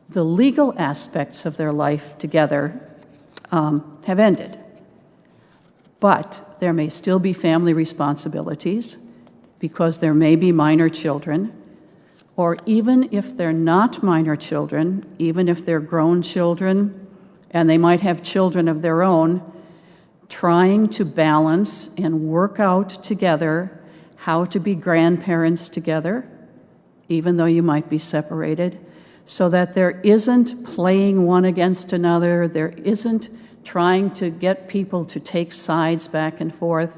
the legal aspects of their life together have ended. But there may still be family responsibilities because there may be minor children, or even if they're not minor children, even if they're grown children, and they might have children of their own, trying to balance and work out together how to be grandparents together, even though you might be separated, so that there isn't playing one against another, there isn't trying to get people to take sides back and forth.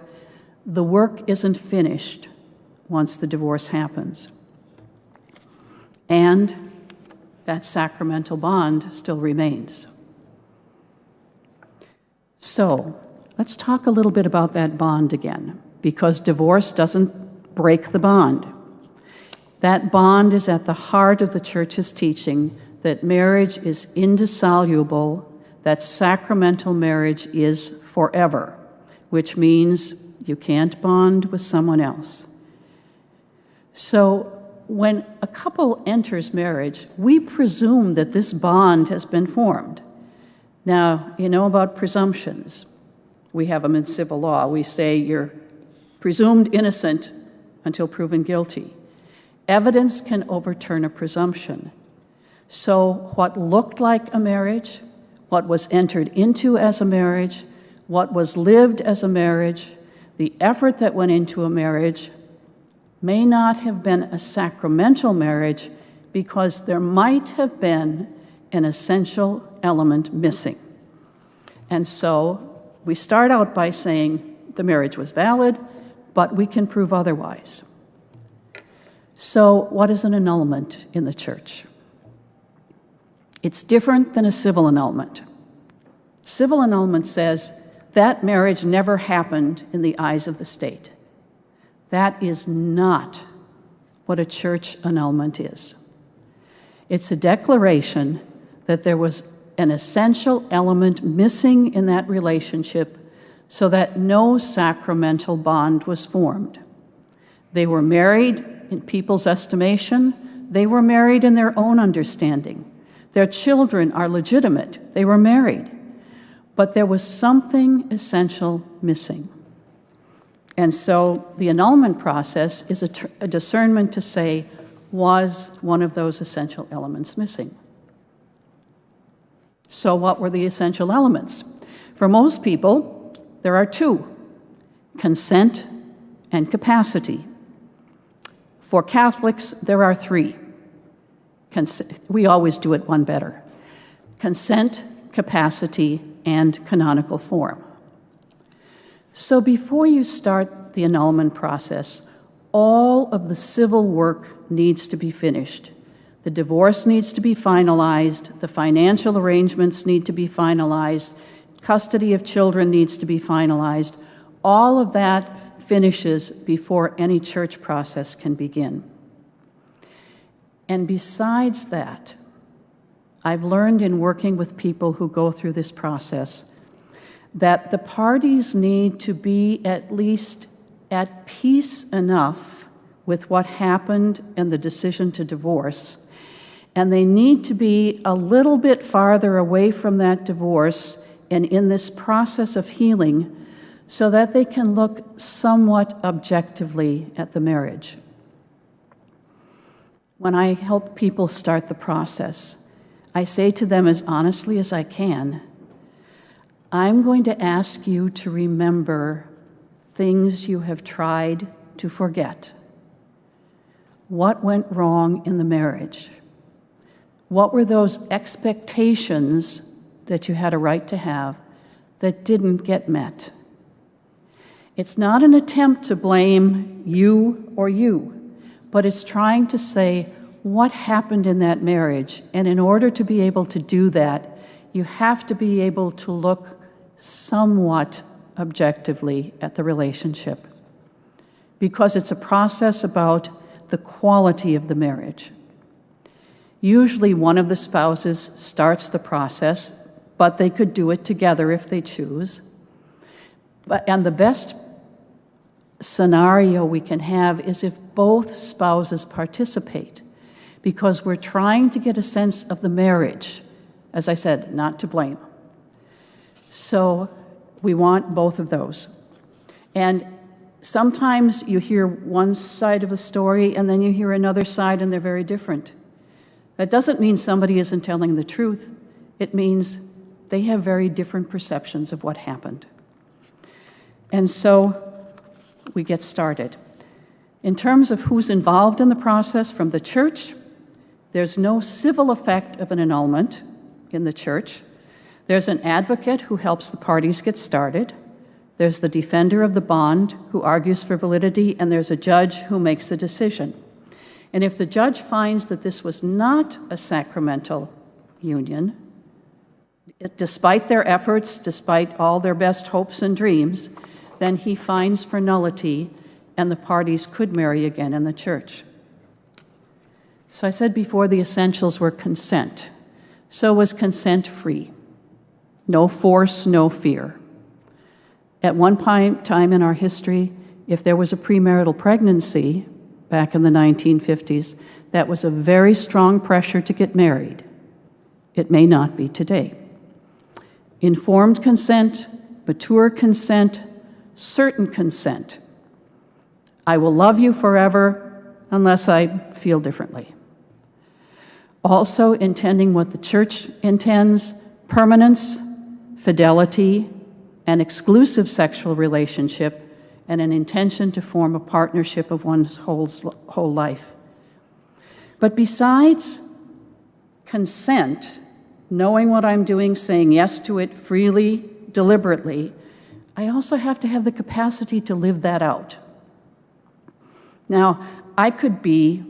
The work isn't finished once the divorce happens. And that sacramental bond still remains. So, let's talk a little bit about that bond again, because divorce doesn't break the bond. That bond is at the heart of the Church's teaching that marriage is indissoluble, that sacramental marriage is forever, which means you can't bond with someone else. So when a couple enters marriage, we presume that this bond has been formed. Now, you know about presumptions. We have them in civil law. We say you're presumed innocent until proven guilty. Evidence can overturn a presumption. So what looked like a marriage, what was entered into as a marriage, what was lived as a marriage, the effort that went into a marriage may not have been a sacramental marriage because there might have been an essential element missing. And so we start out by saying the marriage was valid, but we can prove otherwise. So what is an annulment in the Church? It's different than a civil annulment. Civil annulment says that marriage never happened in the eyes of the state. That is not what a church annulment is. It's a declaration that there was an essential element missing in that relationship so that no sacramental bond was formed. They were married in people's estimation. They were married in their own understanding. Their children are legitimate. They were married. But there was something essential missing. And so the annulment process is a discernment to say, was one of those essential elements missing? So what were the essential elements? For most people, there are two: consent and capacity. For Catholics, there are three. We always do it one better: consent, capacity, and canonical form. So before you start the annulment process, all of the civil work needs to be finished. The divorce needs to be finalized, the financial arrangements need to be finalized, custody of children needs to be finalized. All of that finishes before any church process can begin. And besides that, I've learned in working with people who go through this process that the parties need to be at least at peace enough with what happened and the decision to divorce, and they need to be a little bit farther away from that divorce and in this process of healing so that they can look somewhat objectively at the marriage. When I help people start the process, I say to them as honestly as I can, I'm going to ask you to remember things you have tried to forget. What went wrong in the marriage? What were those expectations that you had a right to have that didn't get met? It's not an attempt to blame you or you, but it's trying to say what happened in that marriage. And in order to be able to do that, you have to be able to look somewhat objectively at the relationship, because it's a process about the quality of the marriage. Usually one of the spouses starts the process, but they could do it together if they choose. And the best scenario we can have is if both spouses participate, because we're trying to get a sense of the marriage, as I said, not to blame. So we want both of those. And sometimes you hear one side of a story and then you hear another side and they're very different. That doesn't mean somebody isn't telling the truth. It means they have very different perceptions of what happened. And so we get started. In terms of who's involved in the process from the church, there's no civil effect of an annulment in the church. There's an advocate who helps the parties get started. There's the defender of the bond who argues for validity, and there's a judge who makes a decision. And if the judge finds that this was not a sacramental union, despite their efforts, despite all their best hopes and dreams, then he finds for nullity, and the parties could marry again in the church. So I said before the essentials were consent. So was consent free. No force, no fear. At one time in our history, if there was a premarital pregnancy back in the 1950s, that was a very strong pressure to get married. It may not be today. Informed consent, mature consent, certain consent. I will love you forever unless I feel differently. Also intending what the church intends, permanence, fidelity, an exclusive sexual relationship, and an intention to form a partnership of one's whole life. But besides consent, knowing what I'm doing, saying yes to it freely, deliberately, I also have to have the capacity to live that out. Now, I could be,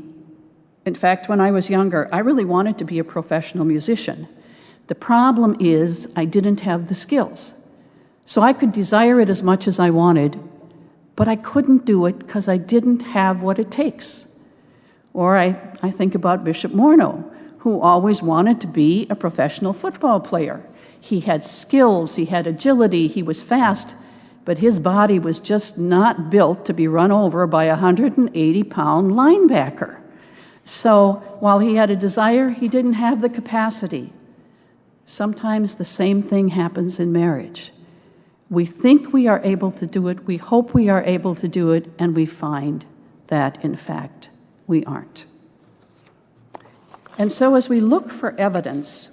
in fact, when I was younger, I really wanted to be a professional musician. The problem is I didn't have the skills. So I could desire it as much as I wanted, but I couldn't do it because I didn't have what it takes. Or I think about Bishop Morneau, who always wanted to be a professional football player. He had skills, he had agility, he was fast, but his body was just not built to be run over by a 180-pound linebacker. So while he had a desire, he didn't have the capacity. Sometimes the same thing happens in marriage. We think we are able to do it, we hope we are able to do it, and we find that, in fact, we aren't. And so as we look for evidence,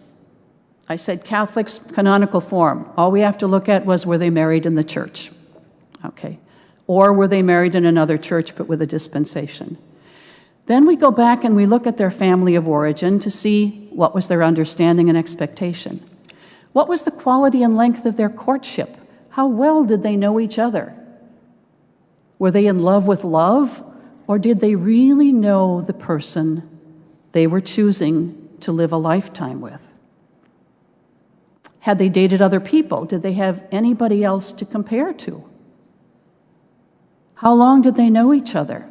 I said Catholics, canonical form. All we have to look at was, were they married in the church? Okay. Or were they married in another church but with a dispensation? Then we go back and we look at their family of origin to see what was their understanding and expectation. What was the quality and length of their courtship? How well did they know each other? Were they in love with love, or did they really know the person they were choosing to live a lifetime with? Had they dated other people? Did they have anybody else to compare to? How long did they know each other?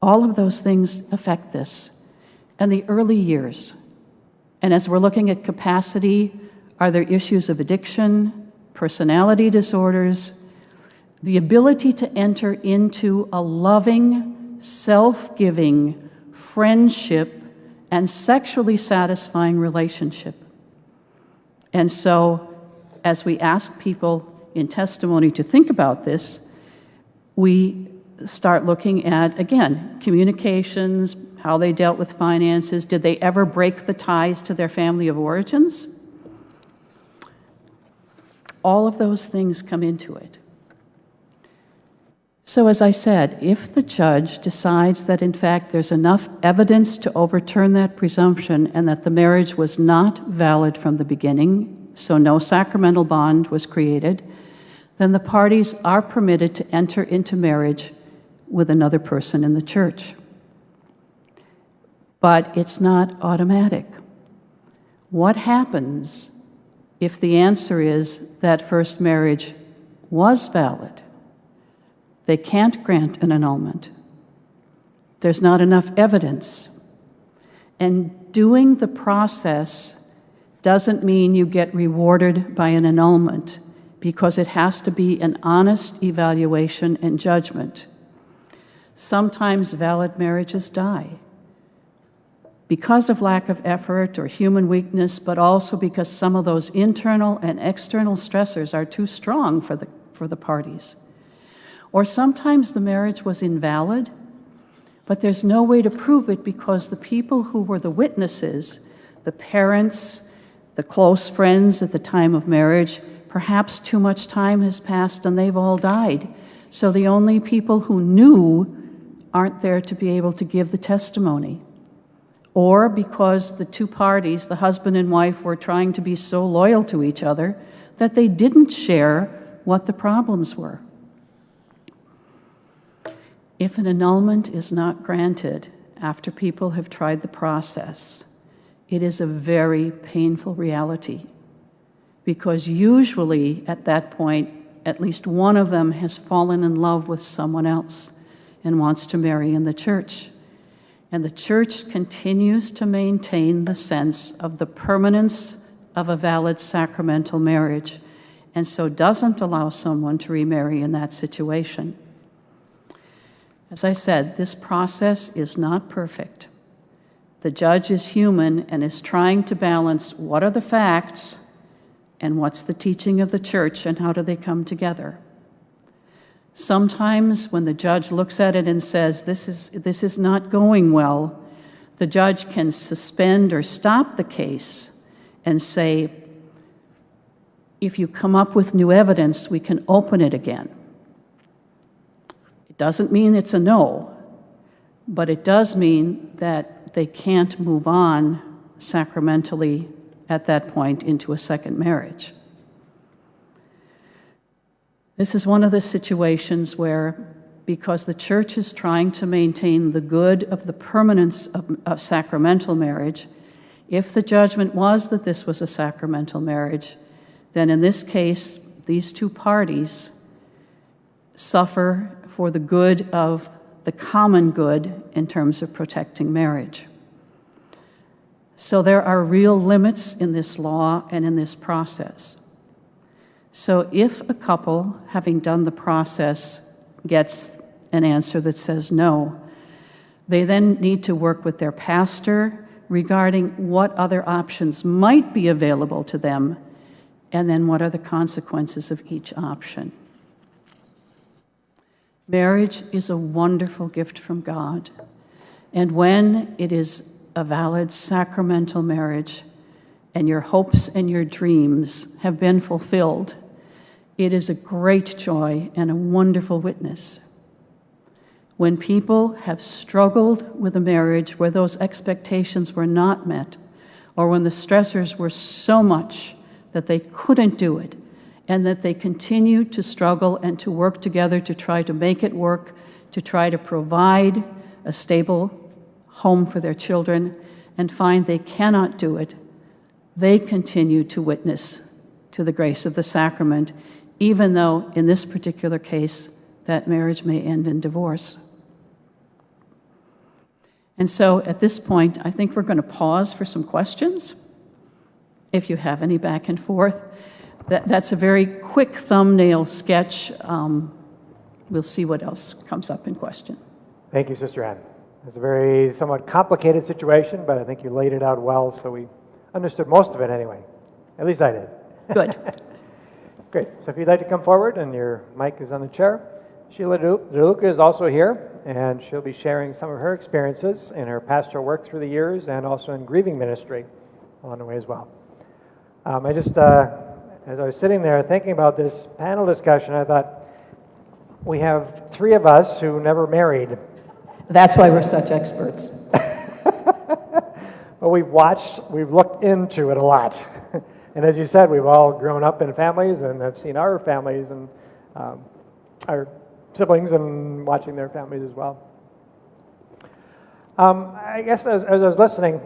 All of those things affect this. And the early years. And as we're looking at capacity, are there issues of addiction, personality disorders, the ability to enter into a loving, self-giving, friendship, and sexually satisfying relationship? And so, as we ask people in testimony to think about this, we start looking at, again, communications, how they dealt with finances. Did they ever break the ties to their family of origins? All of those things come into it. So as I said, if the judge decides that in fact there's enough evidence to overturn that presumption and that the marriage was not valid from the beginning, so no sacramental bond was created, then the parties are permitted to enter into marriage with another person in the church. But it's not automatic. What happens if the answer is that first marriage was valid? They can't grant an annulment. There's not enough evidence. And doing the process doesn't mean you get rewarded by an annulment, because it has to be an honest evaluation and judgment. Sometimes valid marriages die because of lack of effort or human weakness, but also because some of those internal and external stressors are too strong for the parties. Or sometimes the marriage was invalid, but there's no way to prove it because the people who were the witnesses, the parents, the close friends at the time of marriage, perhaps too much time has passed and they've all died. So the only people who knew aren't there to be able to give the testimony. Or because the two parties, the husband and wife, were trying to be so loyal to each other that they didn't share what the problems were. If an annulment is not granted after people have tried the process, it is a very painful reality, because usually at that point, at least one of them has fallen in love with someone else and wants to marry in the church. And the church continues to maintain the sense of the permanence of a valid sacramental marriage, and so doesn't allow someone to remarry in that situation. As I said, this process is not perfect. The judge is human and is trying to balance what are the facts and what's the teaching of the church and how do they come together. Sometimes when the judge looks at it and says, this is not going well, the judge can suspend or stop the case and say, if you come up with new evidence, we can open it again. It doesn't mean it's a no, but it does mean that they can't move on sacramentally at that point into a second marriage. This is one of the situations where, because the church is trying to maintain the good of the permanence of sacramental marriage, if the judgment was that this was a sacramental marriage, then in this case, these two parties suffer for the good of the common good in terms of protecting marriage. So there are real limits in this law and in this process. So if a couple, having done the process, gets an answer that says no, they then need to work with their pastor regarding what other options might be available to them, and then what are the consequences of each option. Marriage is a wonderful gift from God, and when it is a valid sacramental marriage and your hopes and your dreams have been fulfilled, it is a great joy and a wonderful witness. When people have struggled with a marriage where those expectations were not met, or when the stressors were so much that they couldn't do it, and that they continue to struggle and to work together to try to make it work, to try to provide a stable home for their children, and find they cannot do it, they continue to witness to the grace of the sacrament, even though in this particular case, that marriage may end in divorce. And so at this point, I think we're going to pause for some questions, if you have any back and forth. That's a very quick thumbnail sketch. We'll see what else comes up in question. Thank you, Sister Ann. It's a very somewhat complicated situation, but I think you laid it out well, so we understood most of it anyway. At least I did. Good. Great. So if you'd like to come forward, and your mic is on the chair. Sheila DeLuca is also here, and she'll be sharing some of her experiences in her pastoral work through the years and also in grieving ministry along the way as well. I just, as I was sitting there thinking about this panel discussion, I thought, we have three of us who never married. That's why we're such experts. But we've looked into it a lot. And as you said, we've all grown up in families and have seen our families and our siblings and watching their families as well. I guess as I was listening,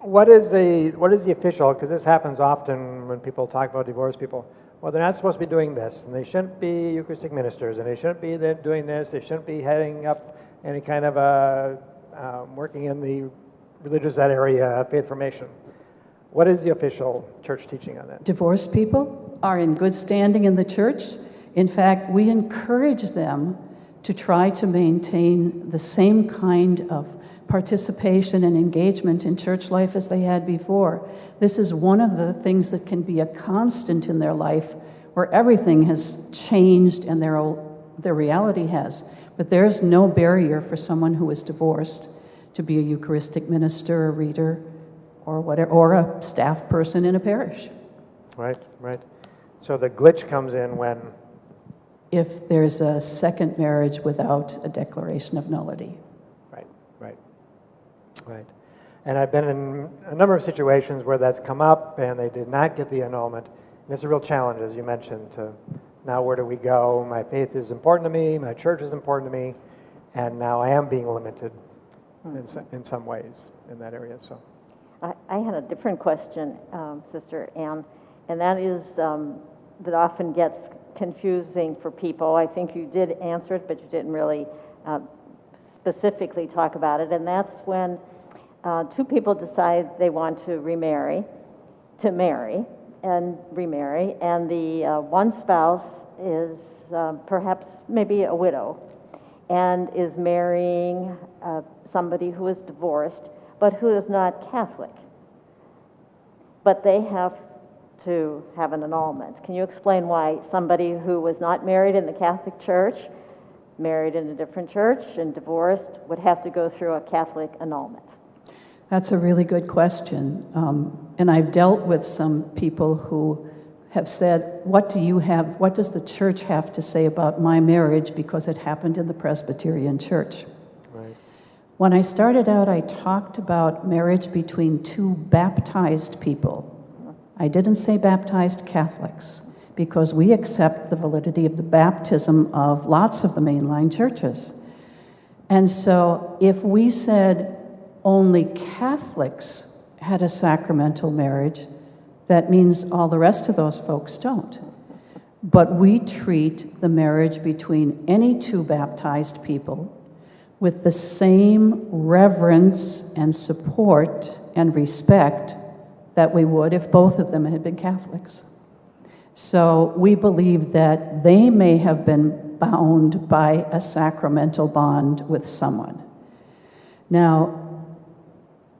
what is the official, because this happens often when people talk about divorced people, well, they're not supposed to be doing this, and they shouldn't be Eucharistic ministers, and they shouldn't be doing this, they shouldn't be heading up any kind of working in the religious area, faith formation. What is the official church teaching on that? Divorced people are in good standing in the church. In fact, we encourage them to try to maintain the same kind of participation and engagement in church life as they had before. This is one of the things that can be a constant in their life, where everything has changed and their reality has. But there's no barrier for someone who is divorced to be a Eucharistic minister, a reader, or whatever, or a staff person in a parish. Right. So the glitch comes in when? If there's a second marriage without a declaration of nullity. Right. And I've been in a number of situations where that's come up and they did not get the annulment. And it's a real challenge, as you mentioned, to now where do we go? My faith is important to me, my church is important to me, and now I am being limited in some ways in that area. So, I had a different question, Sister Ann, and that is that often gets confusing for people. I think you did answer it, but you didn't really specifically talk about it, and that's when two people decide they want to marry, and the one spouse is perhaps maybe a widow and is marrying somebody who is divorced but who is not Catholic. But they have to have an annulment. Can you explain why somebody who was not married in the Catholic Church, married in a different church and divorced, would have to go through a Catholic annulment? That's a really good question. And I've dealt with some people who have said, what does the church have to say about my marriage because it happened in the Presbyterian Church? right. When I started out, I talked about marriage between two baptized people. I didn't say baptized Catholics, because we accept the validity of the baptism of lots of the mainline churches. And so if we said only Catholics had a sacramental marriage, that means all the rest of those folks don't. But we treat the marriage between any two baptized people with the same reverence and support and respect that we would if both of them had been Catholics. So we believe that they may have been bound by a sacramental bond with someone. Now,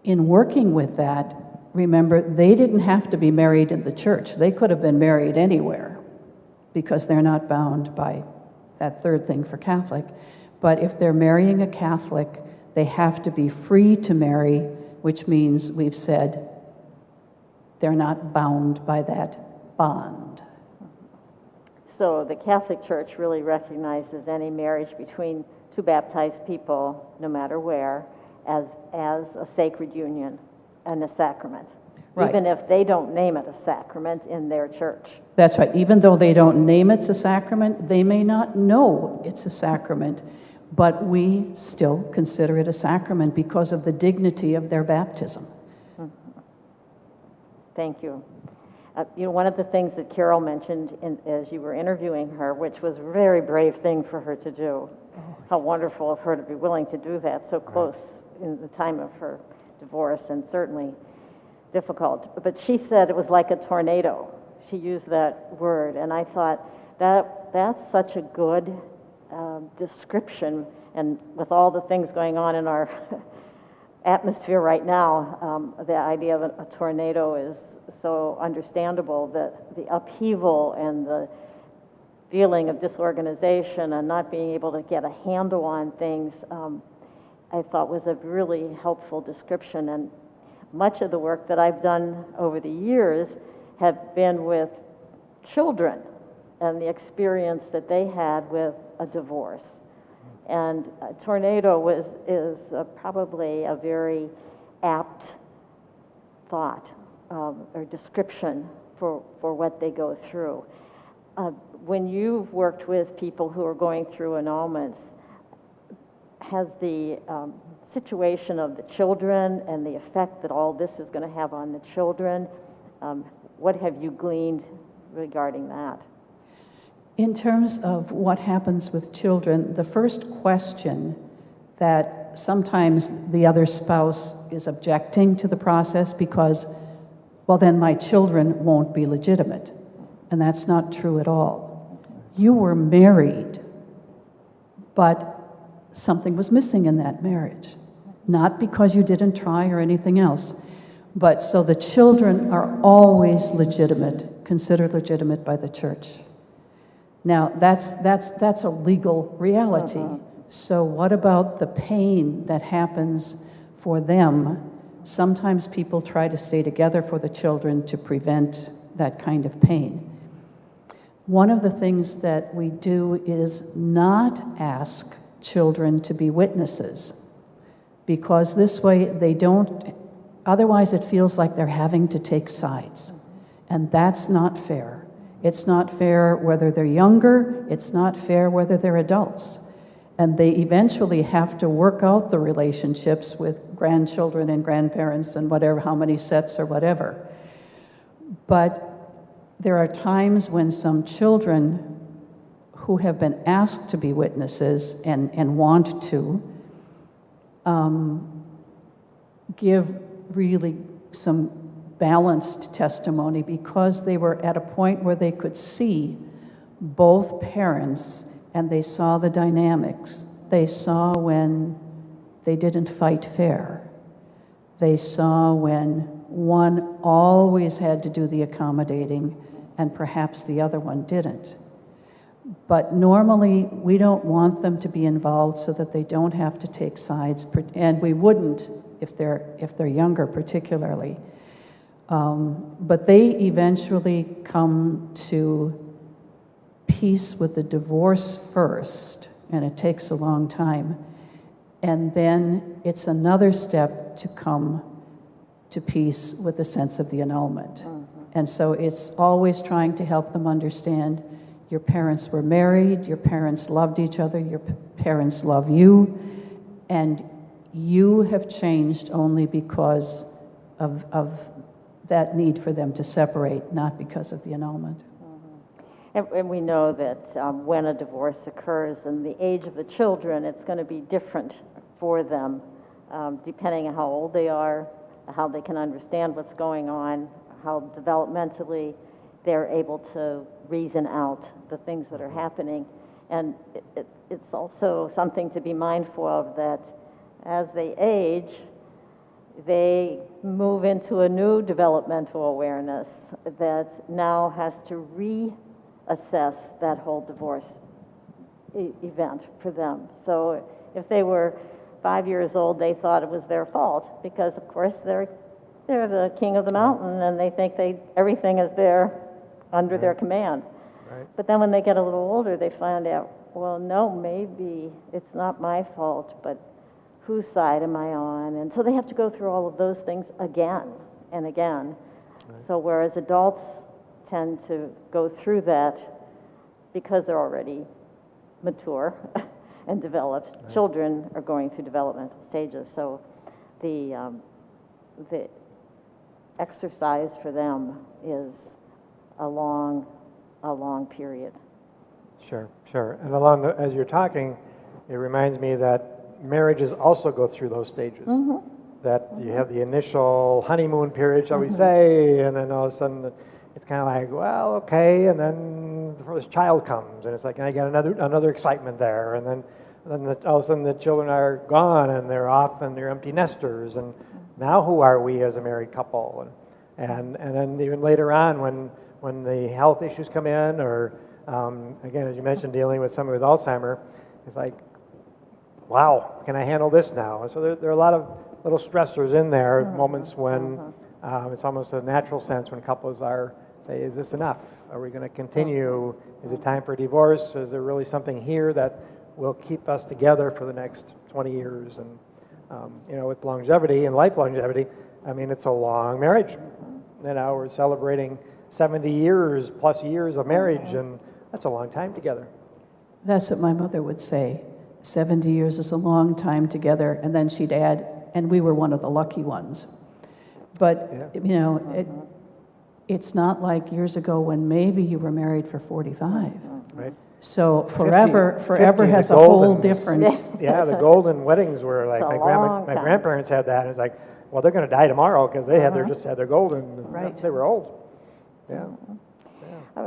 in working with that, remember, they didn't have to be married in the church. They could have been married anywhere because they're not bound by that third thing for Catholic. But if they're marrying a Catholic, they have to be free to marry, which means we've said they're not bound by that bond. So the Catholic Church really recognizes any marriage between two baptized people, no matter where, as a sacred union and a sacrament. Right. even if they don't name it a sacrament in their church. That's right. Even though they don't name it's a sacrament, they may not know it's a sacrament, but we still consider it a sacrament because of the dignity of their baptism. Thank you. One of the things that Carol mentioned as you were interviewing her, which was a very brave thing for her to do, how wonderful of her to be willing to do that so close in the time of her divorce, and certainly difficult. But she said it was like a tornado. She used that word, and I thought that's such a good description, and with all the things going on in our atmosphere right now, the idea of a tornado is so understandable, that the upheaval and the feeling of disorganization and not being able to get a handle on things, I thought was a really helpful description. And much of the work that I've done over the years have been with children and the experience that they had with a divorce. And a tornado is probably a very apt thought or description for what they go through. When you've worked with people who are going through annulments, has the situation of the children and the effect that all this is going to have on the children, what have you gleaned regarding that? In terms of what happens with children, the first question that sometimes the other spouse is objecting to the process because, well, then my children won't be legitimate. And that's not true at all. You were married, but something was missing in that marriage. Not because you didn't try or anything else, but so the children are always legitimate, considered legitimate by the church. Now, that's a legal reality. So what about the pain that happens for them? Sometimes people try to stay together for the children to prevent that kind of pain. One of the things that we do is not ask children to be witnesses, because this way they don't, otherwise it feels like they're having to take sides. And that's not fair. It's not fair whether they're younger, it's not fair whether they're adults. And they eventually have to work out the relationships with grandchildren and grandparents and whatever, how many sets or whatever. But there are times when some children who have been asked to be witnesses and want to give really some balanced testimony because they were at a point where they could see both parents and they saw the dynamics. They saw when they didn't fight fair. They saw when one always had to do the accommodating and perhaps the other one didn't. But normally we don't want them to be involved so that they don't have to take sides, and we wouldn't if they're younger particularly. But they eventually come to peace with the divorce first, and it takes a long time. And then it's another step to come to peace with the sense of the annulment. And so it's always trying to help them understand your parents were married, your parents loved each other, your parents love you, and you have changed only because of that need for them to separate, not because of the annulment. And we know that when a divorce occurs and the age of the children, it's going to be different for them, depending on how old they are, how they can understand what's going on, how developmentally they're able to reason out the things that are happening. And it's also something to be mindful of, that as they age, they move into a new developmental awareness that now has to reassess that whole divorce event for them. So if they were 5 years old, they thought it was their fault because, of course, they're the king of the mountain and they think everything is there under their command. Right. But then when they get a little older, they find out, well, no, maybe it's not my fault, but whose side am I on? And so they have to go through all of those things again. and again. So whereas adults tend to go through that because they're already mature and developed, children are going through developmental stages. So the exercise for them is a long period. Sure. And as you're talking, it reminds me that marriages also go through those stages. That you have the initial honeymoon period, shall we say, and then all of a sudden it's kind of like, well, okay, and then the first child comes, and it's like, I got another excitement there, and then all of a sudden the children are gone, and they're off, and they're empty nesters, and now who are we as a married couple? And then even later on, when the health issues come in, or again, as you mentioned, dealing with somebody with Alzheimer's, it's like, wow, can I handle this now? And so there are a lot of little stressors in there, moments when it's almost a natural sense when couples are, say, is this enough? Are we going to continue? Is it time for divorce? Is there really something here that will keep us together for the next 20 years? And, with longevity and life longevity, I mean, it's a long marriage. We're celebrating 70 years plus years of marriage, and that's a long time together. That's what my mother would say. 70 years is a long time together, and then she'd add, and we were one of the lucky ones. But, it's not like years ago when maybe you were married for 45. Right. So forever 50, has a whole different... Yeah, the golden weddings were like, my grandparents had that, and it's like, well, they're going to die tomorrow because they just had their golden, right. They were old. Yeah.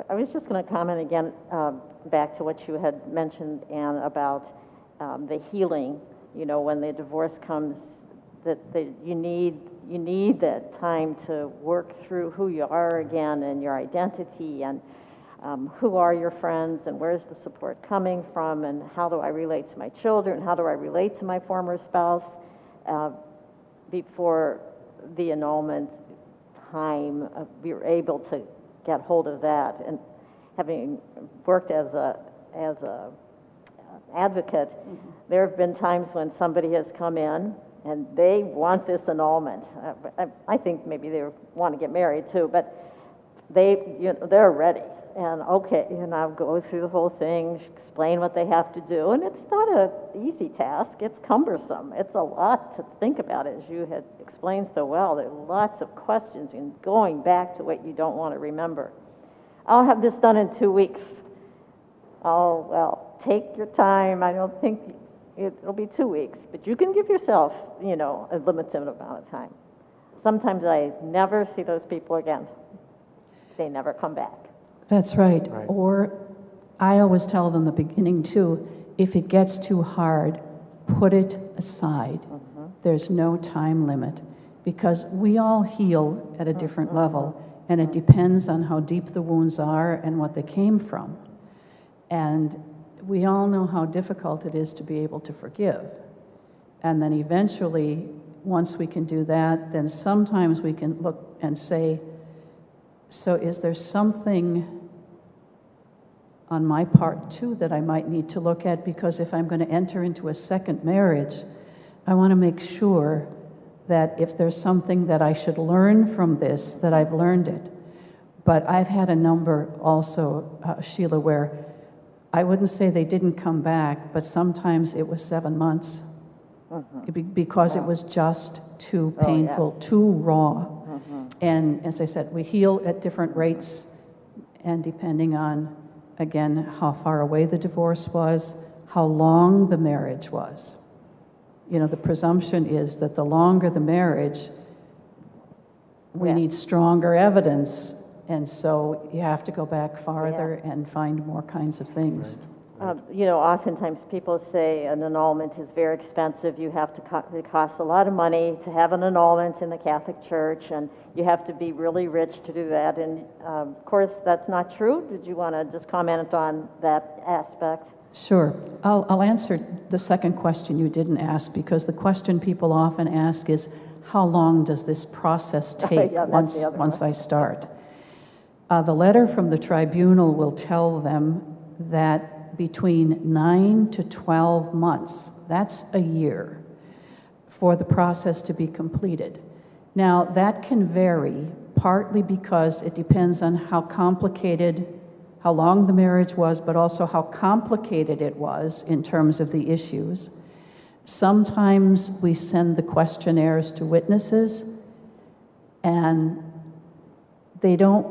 I was just going to comment again back to what you had mentioned, Anne, about the healing. When the divorce comes, that you need that time to work through who you are again and your identity and who are your friends and where's the support coming from and how do I relate to my children, how do I relate to my former spouse before the annulment time. We were able to get hold of that, and having worked as a advocate, there have been times when somebody has come in and they want this annulment. I think maybe they want to get married too, but they're ready. And okay, I'll go through the whole thing, explain what they have to do, and it's not an easy task. It's cumbersome. It's a lot to think about, as you had explained so well. There are lots of questions and going back to what you don't want to remember. I'll have this done in 2 weeks. Oh, well, take your time. I don't think it'll be 2 weeks, but you can give yourself, a limited amount of time. Sometimes I never see those people again. They never come back. That's right. Or I always tell them in the beginning too, if it gets too hard, put it aside. There's no time limit because we all heal at a different level, and it depends on how deep the wounds are and what they came from. And we all know how difficult it is to be able to forgive. And then eventually, once we can do that, then sometimes we can look and say, so is there something on my part too that I might need to look at? Because if I'm going to enter into a second marriage, I want to make sure that if there's something that I should learn from this, that I've learned it. But I've had a number also, Sheila, where I wouldn't say they didn't come back, but sometimes it was 7 months because it was just too painful, too raw. And as I said, we heal at different rates, and depending on, again, how far away the divorce was, how long the marriage was. The presumption is that the longer the marriage, we need stronger evidence, and so you have to go back farther and find more kinds of things. Oftentimes people say an annulment is very expensive. You have to, it costs a lot of money to have an annulment in the Catholic Church, and you have to be really rich to do that. And of course, that's not true. Did you want to just comment on that aspect? Sure. I'll answer the second question you didn't ask, because the question people often ask is, how long does this process take once I start? The letter from the tribunal will tell them that between 9 to 12 months, that's a year, for the process to be completed. Now, that can vary, partly because it depends on how long the marriage was, but also how complicated it was in terms of the issues. Sometimes we send the questionnaires to witnesses, and they don't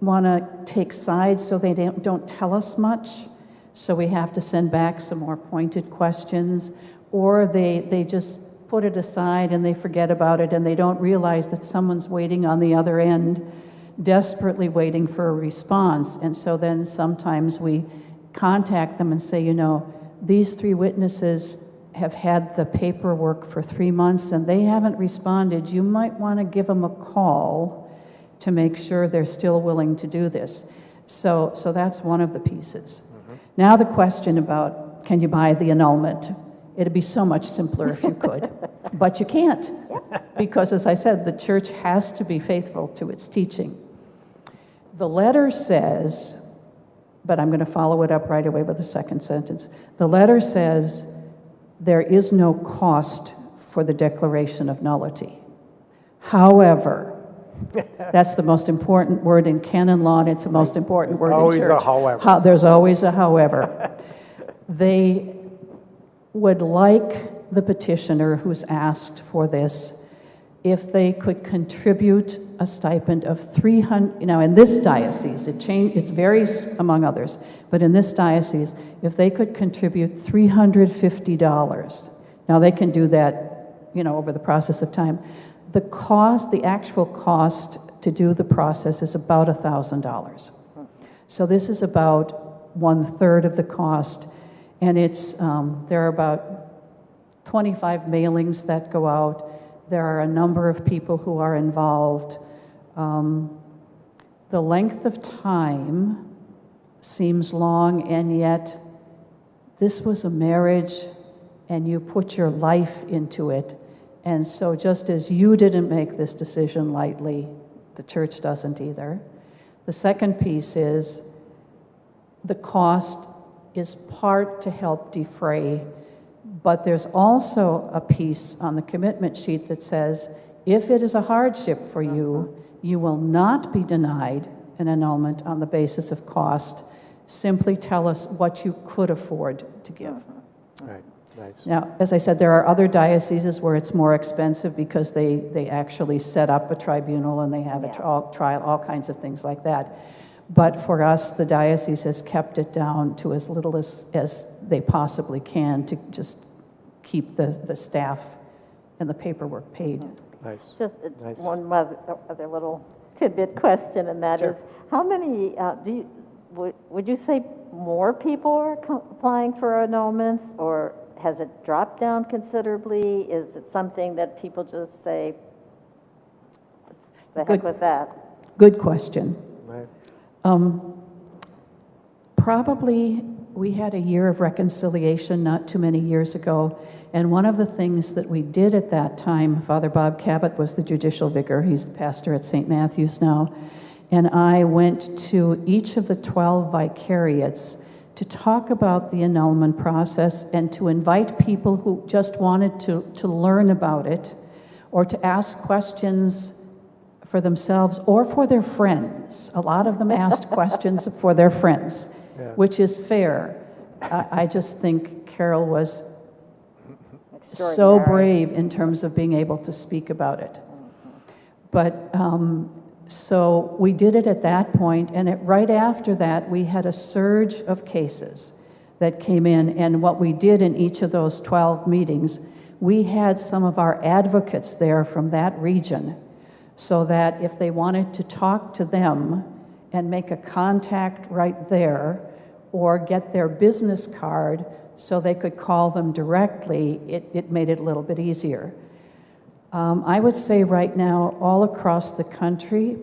want to take sides, so they don't tell us much. So we have to send back some more pointed questions, or they just put it aside and they forget about it, and they don't realize that someone's waiting on the other end, desperately waiting for a response. And so then sometimes we contact them and say, you know, these 3 witnesses have had the paperwork for 3 months and they haven't responded. You might want to give them a call to make sure they're still willing to do this. So that's one of the pieces. Now the question about, can you buy the annulment? It'd be so much simpler if you could, but you can't, because as I said, the church has to be faithful to its teaching. The letter says, but I'm going to follow it up right away with the second sentence. The letter says there is no cost for the declaration of nullity. However, that's the most important word in canon law, and it's the most important word in church. Always a however. There's always a however. They would like the petitioner who's asked for this, if they could contribute a stipend of $300, now in this diocese, it varies among others, but in this diocese, if they could contribute $350, now they can do that, over the process of time. The actual cost to do the process is about $1,000. So this is about 1/3 of the cost, and there are about 25 mailings that go out. There are a number of people who are involved. The length of time seems long, and yet this was a marriage, and you put your life into it. And so just as you didn't make this decision lightly, the church doesn't either. The second piece is the cost is part to help defray, but there's also a piece on the commitment sheet that says, if it is a hardship for you, you will not be denied an annulment on the basis of cost. Simply tell us what you could afford to give. Right. Nice. Now, as I said, there are other dioceses where it's more expensive because they actually set up a tribunal and they have a trial, all kinds of things like that. But for us, the diocese has kept it down to as little as they possibly can to just keep the staff and the paperwork paid. Nice. Just Nice. one other little tidbit question, and that Sure. is, how many, would you say more people are applying for annulments, or has it dropped down considerably? Is it something that people just say, the heck with that? Good question. Right. Probably we had a year of reconciliation not too many years ago, and one of the things that we did at that time, Father Bob Cabot was the judicial vicar, he's the pastor at St. Matthew's now, and I went to each of the 12 vicariates to talk about the annulment process and to invite people who just wanted to learn about it or to ask questions for themselves or for their friends. A lot of them asked questions for their friends, which is fair. I just think Carol was so brave in terms of being able to speak about it. But so we did it at that point, and right after that, we had a surge of cases that came in, and what we did in each of those 12 meetings, we had some of our advocates there from that region, so that if they wanted to talk to them and make a contact right there, or get their business card so they could call them directly, it made it a little bit easier. I would say right now, all across the country,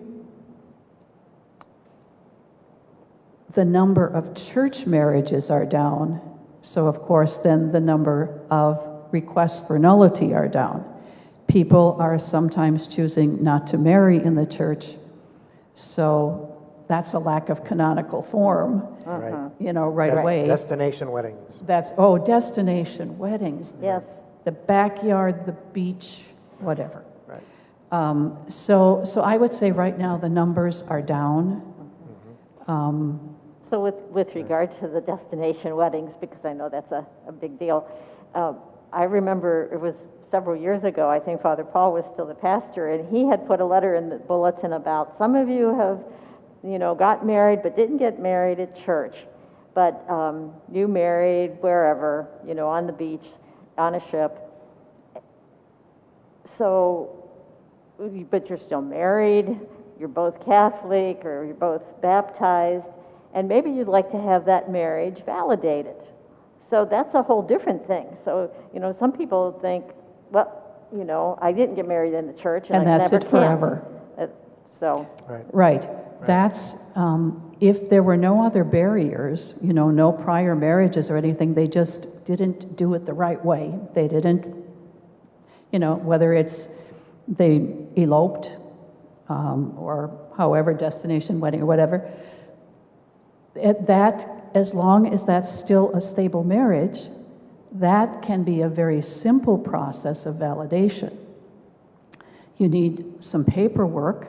the number of church marriages are down. So of course, then the number of requests for nullity are down. People are sometimes choosing not to marry in the church. So that's a lack of canonical form, right away. Destination weddings. Destination weddings. Yes. The backyard, the beach, whatever. Right. So I would say right now the numbers are down. So with regard to the destination weddings, because I know that's a big deal, I remember it was several years ago, I think Father Paul was still the pastor, and he had put a letter in the bulletin about some of you have, got married but didn't get married at church, but you married wherever, on the beach, on a ship. So, but you're still married, you're both Catholic, or you're both baptized, and maybe you'd like to have that marriage validated. So that's a whole different thing. So, some people think, well, I didn't get married in the church, and I that's never it forever. So, right. That's if there were no other barriers, no prior marriages or anything, they just didn't do it the right way. They didn't, whether it's they eloped or however, destination wedding or whatever. That, as long as that's still a stable marriage, that can be a very simple process of validation. You need some paperwork.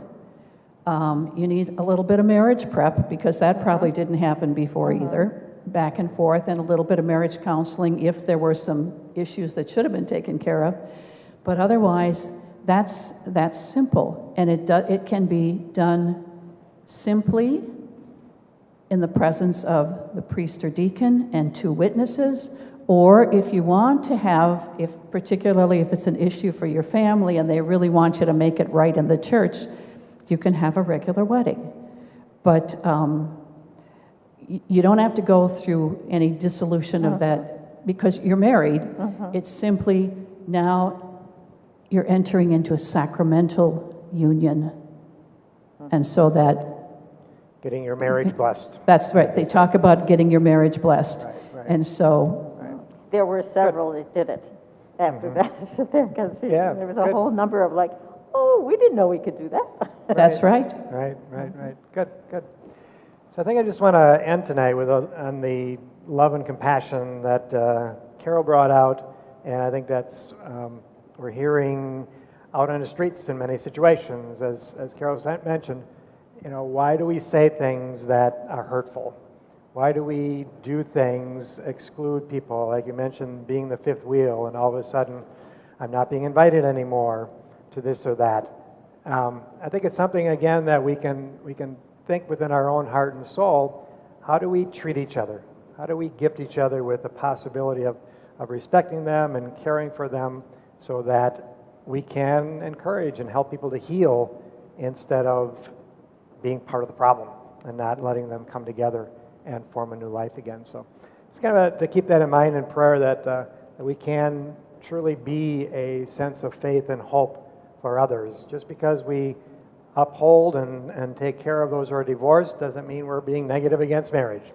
You need a little bit of marriage prep, because that probably didn't happen before either, back and forth, and a little bit of marriage counseling if there were some issues that should have been taken care of. But otherwise, that's simple, and it can be done simply in the presence of the priest or deacon and 2 witnesses, or if you want to have, particularly if it's an issue for your family and they really want you to make it right in the church, you can have a regular wedding. But you don't have to go through any dissolution of that because you're married. It's simply now you're entering into a sacramental union. And so that... Getting your marriage blessed. That's right. They talk about getting your marriage blessed. Right. And so... There were several that did it after that, because there was a whole number of we didn't know we could do that. That's right. Right. Good. So I think I just want to end tonight with on the love and compassion that Carol brought out, and I think that's we're hearing out on the streets in many situations, as Carol mentioned. Why do we say things that are hurtful? Why do we do things, exclude people? Like you mentioned, being the fifth wheel, and all of a sudden, I'm not being invited anymore to this or that. I think it's something, again, that we can think within our own heart and soul. How do we treat each other? How do we gift each other with the possibility of respecting them and caring for them, so that we can encourage and help people to heal instead of being part of the problem and not letting them come together and form a new life again. So it's kind of to keep that in mind in prayer, that we can truly be a sense of faith and hope for others. Just because we uphold and take care of those who are divorced doesn't mean we're being negative against marriage.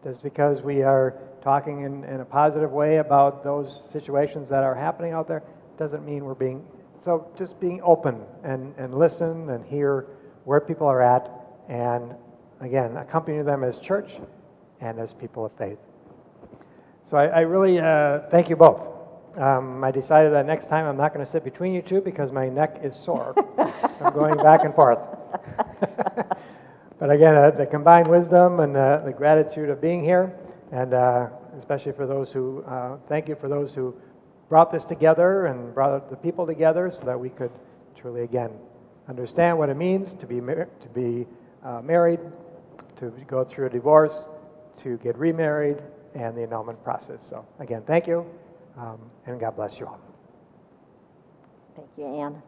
Just because we are talking in a positive way about those situations that are happening out there doesn't mean we're being... So just being open and listen and hear where people are at, and again, accompany them as church and as people of faith. So I really thank you both. I decided that next time I'm not going to sit between you two because my neck is sore. I'm going back and forth. But again, the combined wisdom and the gratitude of being here, and especially for those who, thank you for those who brought this together and brought the people together so that we could truly, again, understand what it means to be married, to go through a divorce, to get remarried, and the annulment process. So again, thank you, and God bless you all. Thank you, Anne.